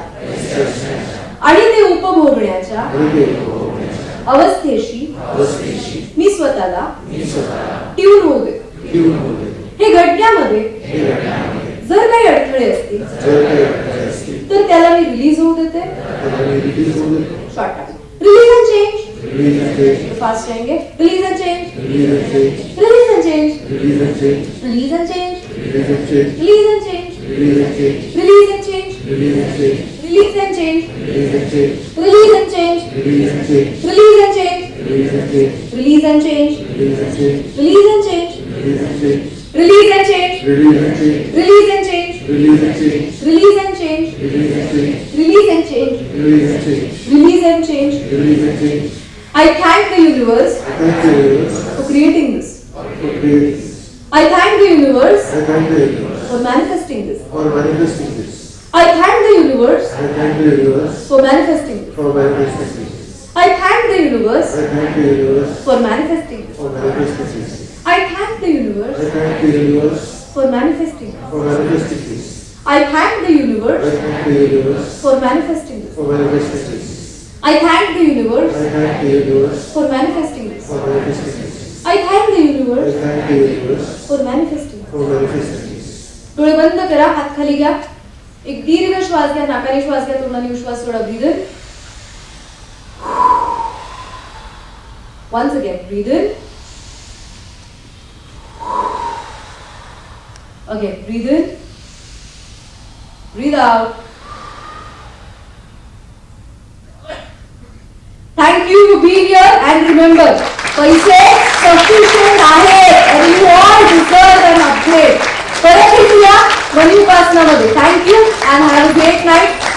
आणि ते उपभोगण्याच्या अवस्थेशी मी स्वतःला ट्यून होऊ देते. हे घडण्यामध्ये जर काही अडथळे असतील तर त्याला मी रिलीज होऊ देते. Short release and change. Fast जाएंगे. Release and change. Release and change. Release and change. Release and change. Release and change. Release and change. Release and change. Release and change. Release and change. Release and change. Release and change. Release and change. Release and change. Release and change. Release and change. I thank the universe for creating this. I thank the universe for manifesting this. I thank the universe for manifesting this. I thank the universe for manifesting this. I thank the universe for manifesting this. I thank the universe for manifesting this. I thank the universe for manifesting this. I thank the universe for manifesting this. डोळे बंद करा, हात खाली घ्या. एक दीर्घ श्वास घ्या, नाकाने श्वास घ्या, तोंडाने श्वास सोडा. Breathe in. Once again, breathe in. Again, breathe in. Breathe out. Thank you for being here and remember, पैसे सफिशियंट आहेत and you all deserve an upgrade. परत भेटूया वनिपासनामध्ये. Thank you and have a great night.